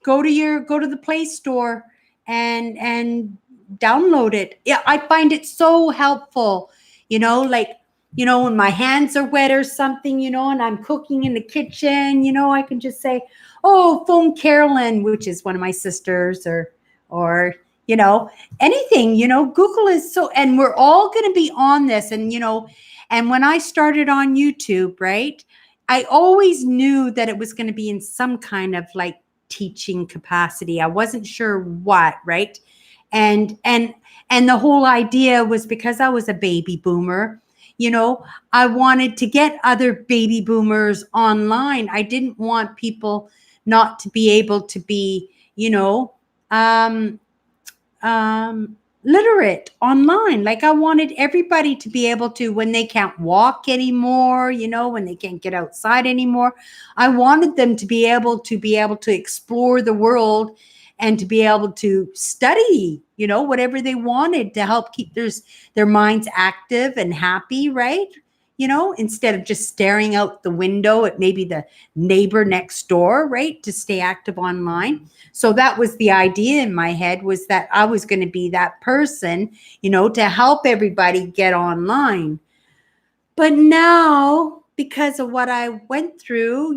go to the Play Store and download it. Yeah, I find it so helpful. Like, when my hands are wet or something, and I'm cooking in the kitchen, I can just say, "Oh, phone Carolyn," which is one of my sisters, or anything. Google is so, and we're all going to be on this, and when I started on YouTube, right, I always knew that it was going to be in some kind of like teaching capacity. I wasn't sure what, right? And the whole idea was because I was a baby boomer, I wanted to get other baby boomers online. I didn't want people not to be able to be, um, literate online. Like I wanted everybody to be able to, when they can't walk anymore, when they can't get outside anymore, I wanted them to be able to explore the world and to be able to study, whatever they wanted to help keep their minds active and happy, right? Instead of just staring out the window at maybe the neighbor next door, right? To stay active online. So that was the idea in my head, was that I was going to be that person, to help everybody get online. But now, because of what I went through,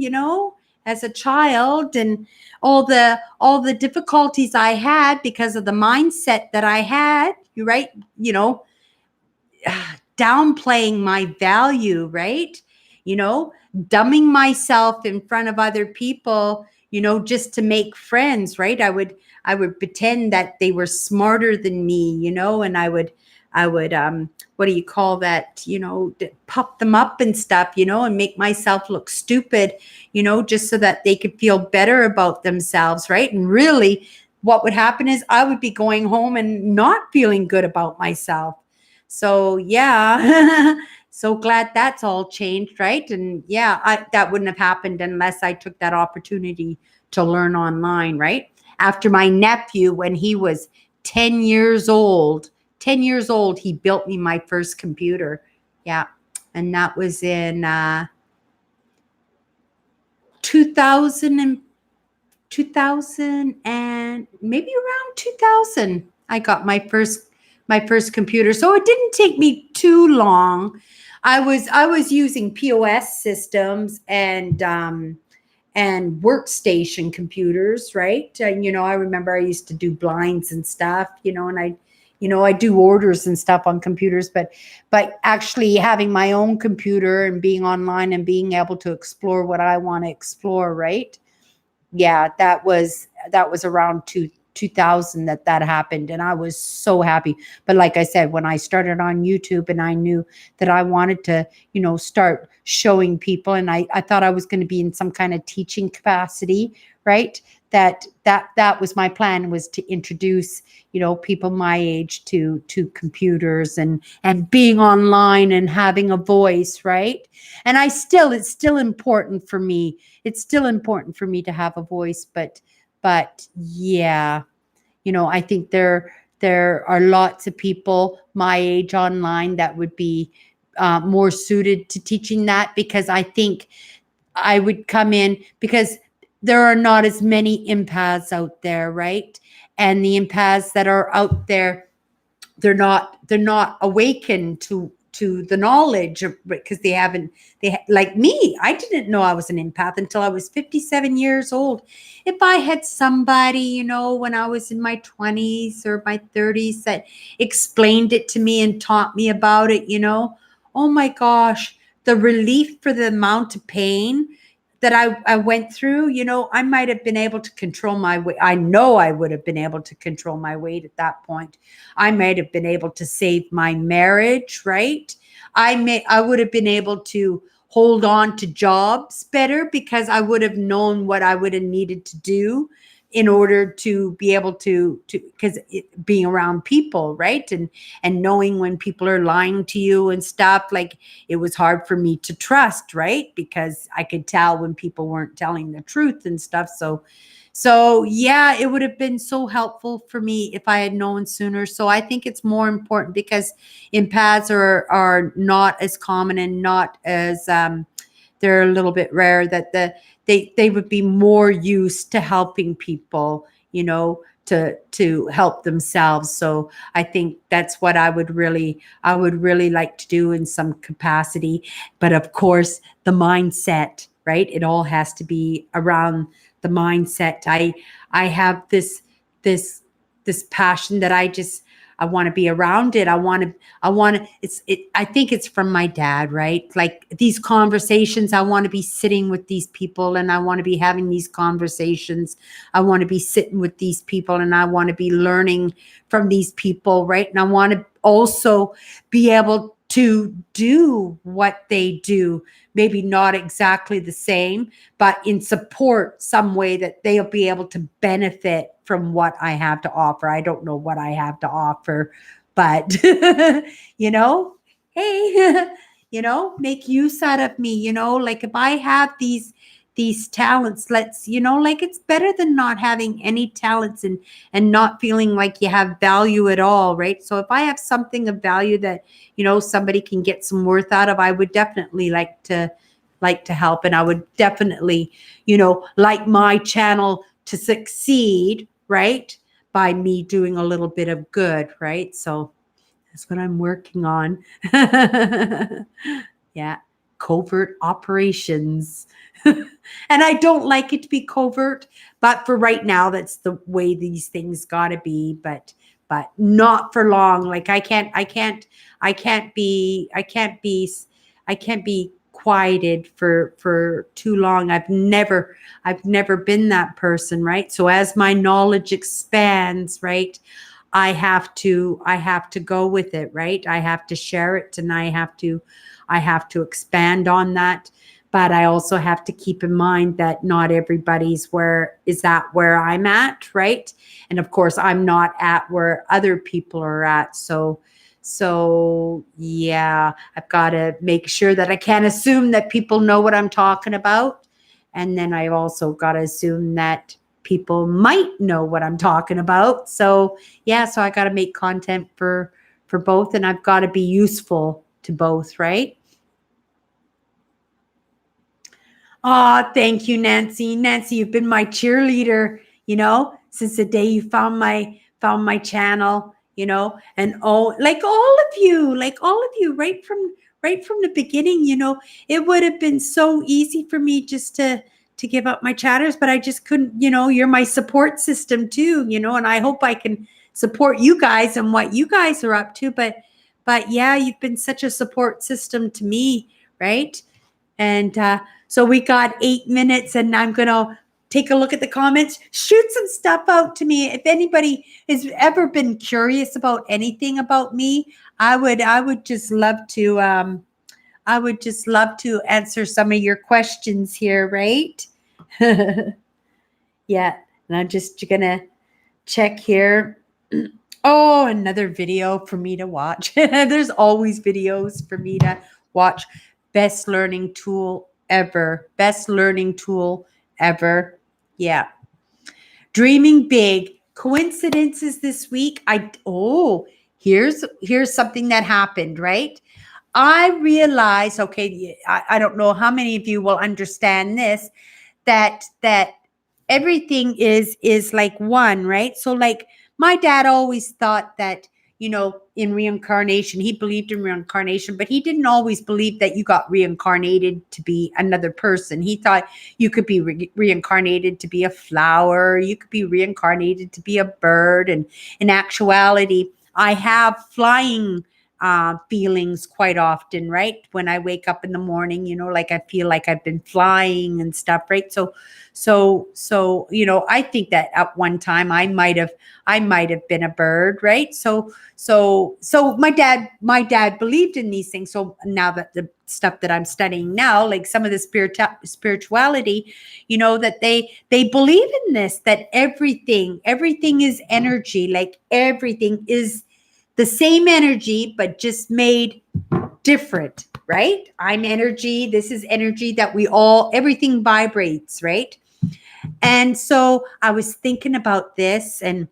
as a child, and all the difficulties I had because of the mindset that I had, you're right, downplaying my value, right? Dumbing myself in front of other people, just to make friends, right? I would pretend that they were smarter than me, and I would what do you call that? Puff them up and stuff, and make myself look stupid, just so that they could feel better about themselves, right? And really what would happen is I would be going home and not feeling good about myself. So yeah, so glad that's all changed, right? And yeah, that wouldn't have happened unless I took that opportunity to learn online, right? After my nephew, when he was 10 years old, 10 years old, he built me my first computer. Yeah. And that was in 2000 and 2000 and maybe around 2000, I got my first computer. So it didn't take me too long. I was using POS systems and workstation computers, right? And I remember I used to do blinds and stuff, and I do orders and stuff on computers, but actually having my own computer and being online and being able to explore what I want to explore, right? Yeah, that was around 2000 that happened, and I was so happy. But like I said, when I started on YouTube and I knew that I wanted to, start showing people, and I thought I was going to be in some kind of teaching capacity, right? That was my plan, was to introduce, people my age to computers and being online and having a voice, right? And it's still important for me. It's still important for me to have a voice, but yeah, I think there are lots of people my age online that would be more suited to teaching that, because I think I would come in, because there are not as many empaths out there, right? And the empaths that are out there, they're not awakened to the knowledge of, because like me, I didn't know I was an empath until I was 57 years old. If I had somebody, when I was in my 20s or my 30s, that explained it to me and taught me about it, oh my gosh, the relief for the amount of pain that I went through, I might have been able to control my weight. I know I would have been able to control my weight at that point. I might have been able to save my marriage, right? I would have been able to hold on to jobs better, because I would have known what I would have needed to do in order to be able to because being around people, right? And knowing when people are lying to you and stuff, like, it was hard for me to trust, right? Because I could tell when people weren't telling the truth and stuff. So So yeah, it would have been so helpful for me if I had known sooner. So I think it's more important because empaths are not as common and not as they're a little bit rare, that they would be more used to helping people, to help themselves. So I think that's what I would really like to do in some capacity. But of course, the mindset, right? It all has to be around the mindset. I have this this passion that I want to be around it. I want to I think it's from my dad, right? Like these conversations, I want to be sitting with these people and I want to be having these conversations. I want to be sitting with these people and I want to be learning from these people, right? And I want to also be able to do what they do, maybe not exactly the same, but in support some way that they'll be able to benefit from what I have to offer. I don't know what I have to offer, but hey, make use out of me, like if I have these talents, let's, like it's better than not having any talents and not feeling like you have value at all, right? So if I have something of value that, somebody can get some worth out of, I would definitely like to help. And I would definitely, like my channel to succeed, right? By me doing a little bit of good, right? So that's what I'm working on. Yeah. Covert operations. And I don't like it to be covert, but for right now, that's the way these things gotta be. But not for long. Like I can't be quieted for too long. I've never been that person, right? So as my knowledge expands, right, I have to go with it, right? I have to share it and I have to expand on that. But I also have to keep in mind that not everybody's where I'm at, right? And of course, I'm not at where other people are at. So yeah, I've got to make sure that I can't assume that people know what I'm talking about. And then I've also got to assume that people might know what I'm talking about. So yeah, so I got to make content for both, and I've got to be useful to both, right? Oh, thank you, Nancy. Nancy, you've been my cheerleader, since the day you found my channel, and like all of you, right from the beginning, it would have been so easy for me just to give up my chatters, but I just couldn't, you're my support system too, and I hope I can support you guys and what you guys are up to, but yeah, you've been such a support system to me, right? And so we got 8 minutes, and I'm going to take a look at the comments. Shoot some stuff out to me. If anybody has ever been curious about anything about me, I would just love to answer some of your questions here, right? Yeah, and I'm just gonna check here. Oh, another video for me to watch. There's always videos for me to watch. Best learning tool ever. Best learning tool ever. Yeah. Dreaming big. Coincidences this week. Here's something that happened, right? I realized, okay, I don't know how many of you will understand this, that everything is like one, right? So like my dad always thought that, in reincarnation, he believed in reincarnation, but he didn't always believe that you got reincarnated to be another person. He thought you could be reincarnated to be a flower, you could be reincarnated to be a bird. And in actuality, I have flying feelings quite often, right? When I wake up in the morning, like I feel like I've been flying and stuff, right? So, I think that at one time I might have been a bird, right? So my dad believed in these things. So now that the stuff that I'm studying now, like some of the spirituality, that they believe in this, that everything is energy, like everything is the same energy, but just made different, right? I'm energy. This is energy that everything vibrates, right? And so I was thinking about this, and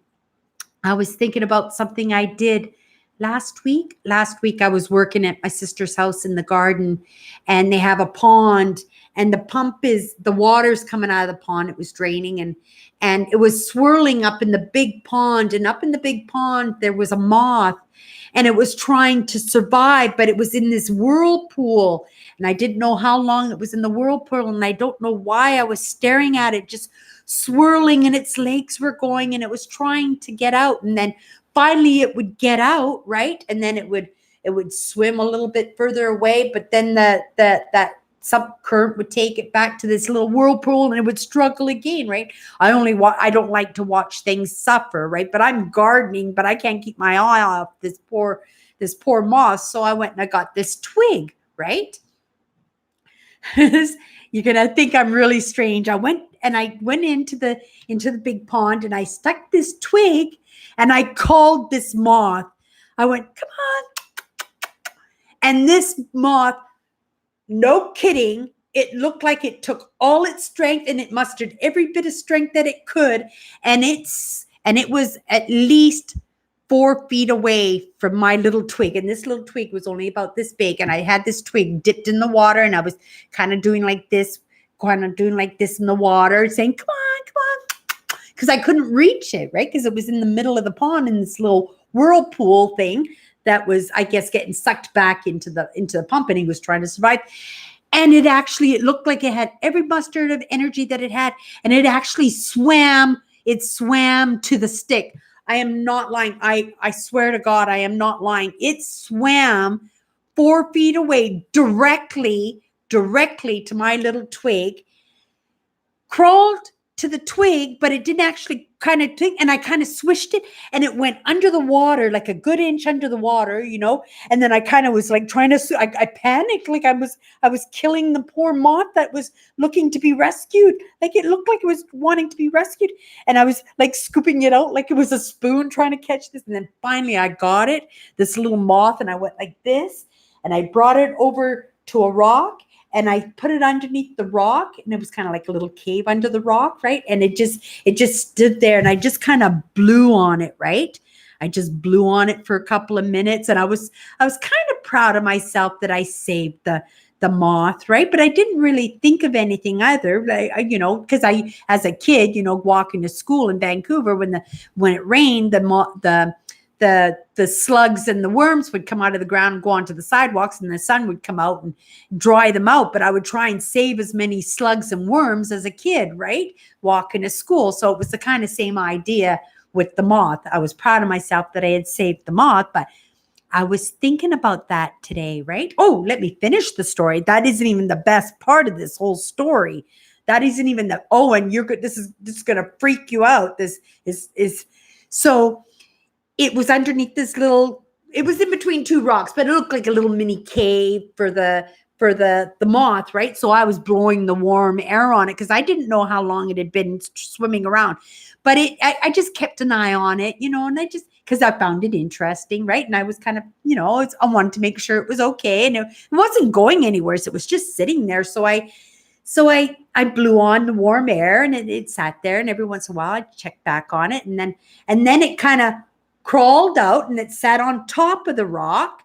I was thinking about something I did last week. Last week, I was working at my sister's house in the garden, and they have a pond, and the water's coming out of the pond. It was draining, and it was swirling up in the big pond. And up in the big pond, there was a moth, and it was trying to survive, but it was in this whirlpool. And I didn't know how long it was in the whirlpool, and I don't know why I was staring at it, just swirling, and its legs were going, and it was trying to get out. And then finally it would get out, right? And then it would swim a little bit further away, but then that subcurrent would take it back to this little whirlpool, and it would struggle again, right? I don't like to watch things suffer, right? But I'm gardening, but I can't keep my eye off this poor moth. So I went and I got this twig, right? You're gonna think I'm really strange. I went into the big pond, and I stuck this twig, and I called this moth. I went, come on. And this moth, no kidding, it looked like it took all its strength, and it mustered every bit of strength that it could. And it was at least 4 feet away from my little twig. And this little twig was only about this big. And I had this twig dipped in the water, and I was kind of doing like this in the water, saying, come on, because I couldn't reach it, right? Because it was in the middle of the pond in this little whirlpool thing that was, I guess, getting sucked back into the pump, and he was trying to survive. And it looked like it had every mustard of energy that it had, and it actually swam to the stick. I am not lying. I swear to God, I am not lying. It swam 4 feet away directly to my little twig, crawled to the twig, but it didn't actually kind of think, and I kind of swished it, and it went under the water, like a good inch under the water, and then I kind of was like trying to, I panicked, like I was killing the poor moth that was looking to be rescued. Like it looked like it was wanting to be rescued, and I was like scooping it out like it was a spoon trying to catch this. And then finally I got it, this little moth, and I went like this, and I brought it over to a rock, and I put it underneath the rock, and it was kind of like a little cave under the rock, right? And it just stood there, and I just kind of blew on it, right? I just blew on it for a couple of minutes, and I was kind of proud of myself that I saved the moth, right? But I didn't really think of anything either, because I, as a kid, walking to school in Vancouver, when it rained, the slugs and the worms would come out of the ground and go onto the sidewalks, and the sun would come out and dry them out. But I would try and save as many slugs and worms as a kid, right? Walking to school. So it was the kind of same idea with the moth. I was proud of myself that I had saved the moth, but I was thinking about that today, right? Oh, let me finish the story. That isn't even the best part of this whole story. That isn't even and you're good. This is going to freak you out. This is so. It was underneath it was in between two rocks, but it looked like a little mini cave for the moth, right? So I was blowing the warm air on it because I didn't know how long it had been swimming around. But I just kept an eye on it, and because I found it interesting, right? And I was kind of, I wanted to make sure it was okay. And it wasn't going anywhere. So it was just sitting there. So I blew on the warm air, and it sat there, and every once in a while I'd check back on it. And then it kind of crawled out, and it sat on top of the rock,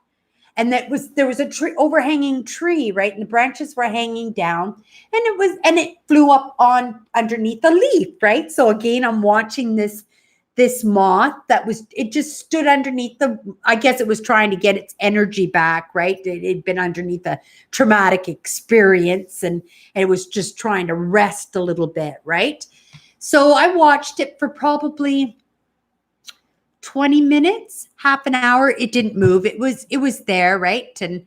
and there was a overhanging tree, right? And the branches were hanging down, and it flew up on underneath a leaf, right? So again, I'm watching this moth it just stood underneath I guess it was trying to get its energy back, right? It'd been underneath a traumatic experience, and it was just trying to rest a little bit, right? So I watched it for probably 20 minutes, half an hour. It didn't move. It was there, right? And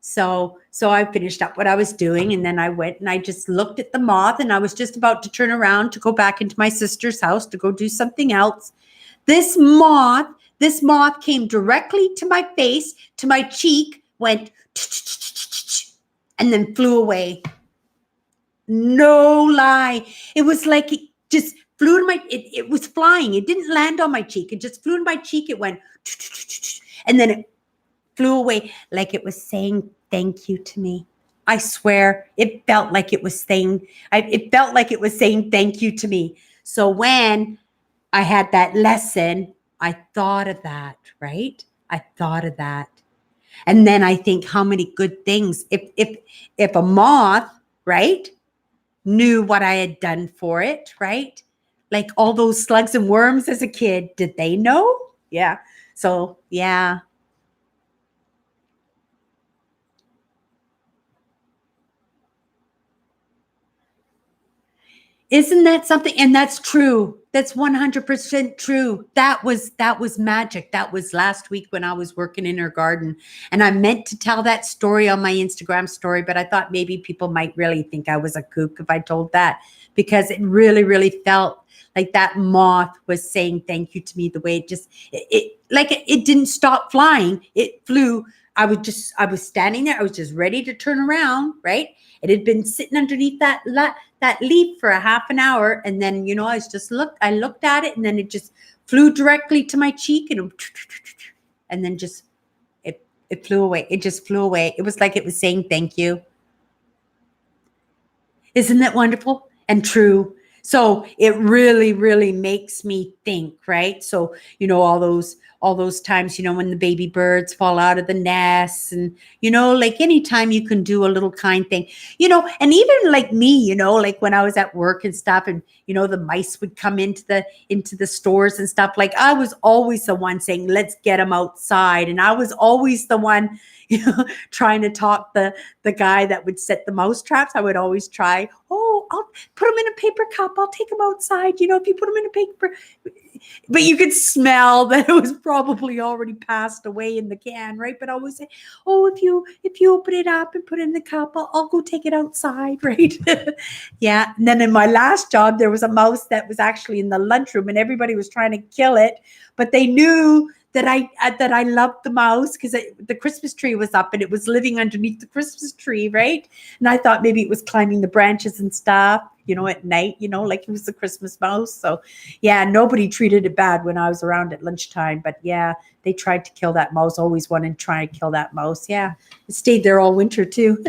so I finished up what I was doing, and then I went and I just looked at the moth, and I was just about to turn around to go back into my sister's house to go do something else. This moth came directly to my face, to my cheek, went and then flew away. No lie. It was like it just flew to it was flying. It didn't land on my cheek. It just flew to my cheek. It went, and then it flew away like it was saying thank you to me. I swear it felt like it was saying, it felt like it was saying thank you to me. So when I had that lesson, I thought of that, right? I thought of that. And then I think how many good things, if a moth, right, knew what I had done for it, right? Like all those slugs and worms as a kid, did they know? Yeah. So, yeah. Isn't that something? And that's true. That's 100% true. That was magic. That was last week when I was working in her garden. And I meant to tell that story on my Instagram story, but I thought maybe people might really think I was a kook if I told that, because it really, really felt like that moth was saying thank you to me, the way it just it didn't stop flying. It flew. I was standing there. I was just ready to turn around, right? It had been sitting underneath that leaf for a half an hour. And then, I looked at it, and then it just flew directly to my cheek, and then just, it flew away. It just flew away. It was like it was saying thank you. Isn't that wonderful and true? So it really, really makes me think, right? So, all those times, when the baby birds fall out of the nests, and, like anytime you can do a little kind thing, and even like me, like when I was at work and stuff, and, the mice would come into the stores and stuff, like I was always the one saying, let's get them outside. And I was always the one, trying to talk the guy that would set the mouse traps. I would always try, oh, I'll put them in a paper cup. I'll take them outside. If you put them in a paper, but you could smell that it was probably already passed away in the can, right? But I always say, oh, if you open it up and put it in the cup, I'll go take it outside, right? Yeah. And then in my last job, there was a mouse that was actually in the lunchroom, and everybody was trying to kill it, but they knew that I loved the mouse because the Christmas tree was up and it was living underneath the Christmas tree, right? And I thought maybe it was climbing the branches and stuff, at night, like it was the Christmas mouse. So yeah, nobody treated it bad when I was around at lunchtime. But yeah, they tried to kill that mouse. Always wanted to try and kill that mouse. Yeah, it stayed there all winter too.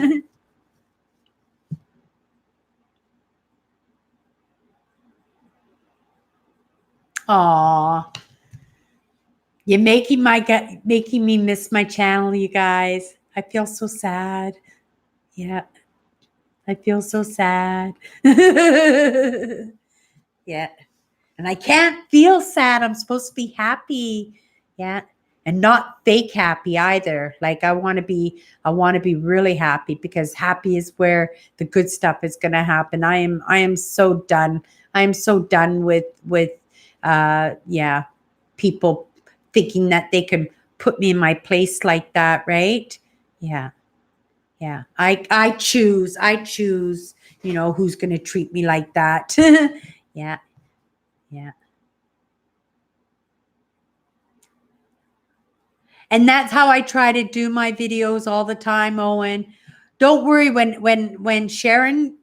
Aw. You're making me miss my channel, you guys. I feel so sad. Yeah, I feel so sad. Yeah. And I can't feel sad. I'm supposed to be happy. Yeah. And not fake happy either. Like I want to be really happy, because happy is where the good stuff is going to happen. I am so done. I am so done with yeah, people thinking that they can put me in my place like that, right? Yeah. Yeah. I choose, who's going to treat me like that. Yeah. Yeah. And that's how I try to do my videos all the time, Owen. Don't worry, when Sharon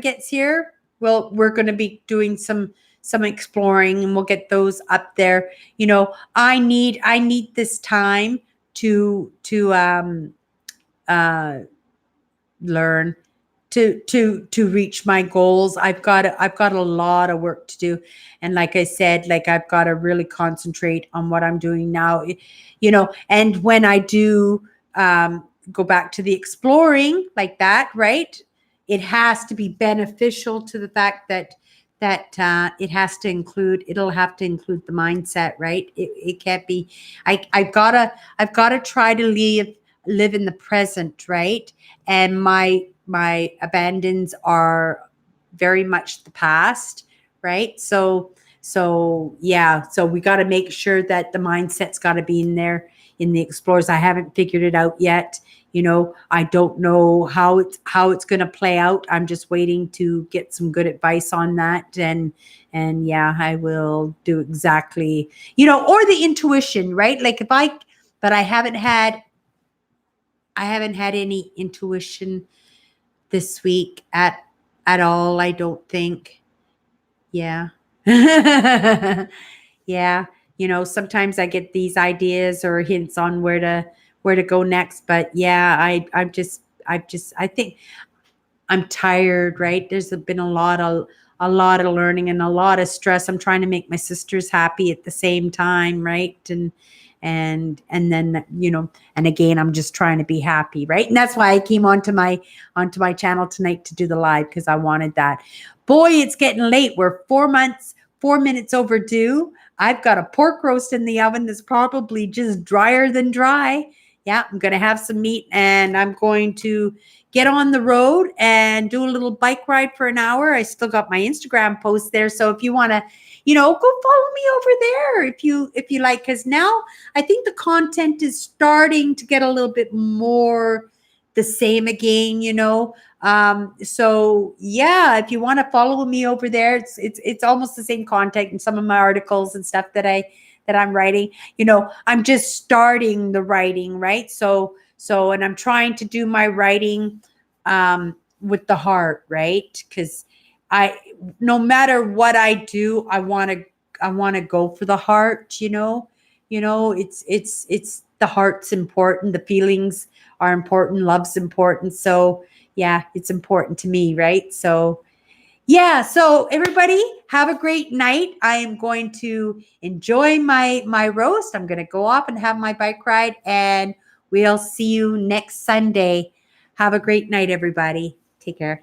gets here, we're going to be doing some exploring, and we'll get those up there. I need this time to learn to reach my goals. I've got a lot of work to do, and like I said, like I've got to really concentrate on what I'm doing now, and when I do go back to the exploring like that, right, it has to be beneficial to the fact that it'll have to include the mindset, right? It can't be, I've gotta try to live in the present, right? And my abandons are very much the past, right? So yeah, so we got to make sure that the mindset's got to be in there in the explorers. I haven't figured it out yet. I don't know how it's going to play out. I'm just waiting to get some good advice on that, and yeah, I will do exactly, or the intuition, right? Like but I haven't had any intuition this week at all, I don't think. Yeah. Yeah. Sometimes I get these ideas or hints on where to go next, but yeah, I think I'm tired, right? There's been a lot of learning and a lot of stress. I'm trying to make my sisters happy at the same time, right? And then and again, I'm just trying to be happy, right? And that's why I came onto my channel tonight to do the live, because I wanted that. Boy, it's getting late. We're 4 minutes overdue. I've got a pork roast in the oven that's probably just drier than dry. Yeah, I'm going to have some meat, and I'm going to get on the road and do a little bike ride for an hour. I still got my Instagram post there. So if you want to, go follow me over there if you like, because now I think the content is starting to get a little bit more the same again. So yeah, if you want to follow me over there, it's almost the same content and some of my articles and stuff that I'm writing. I'm just starting the writing, right? So, and I'm trying to do my writing with the heart, right? Because no matter what I do, I want to go for the heart. It's the heart's important. The feelings are important. Love's important. So yeah, it's important to me, right? So yeah, so everybody have a great night. I am going to enjoy my roast. I'm going to go off and have my bike ride, and we'll see you next Sunday. Have a great night, everybody. Take care.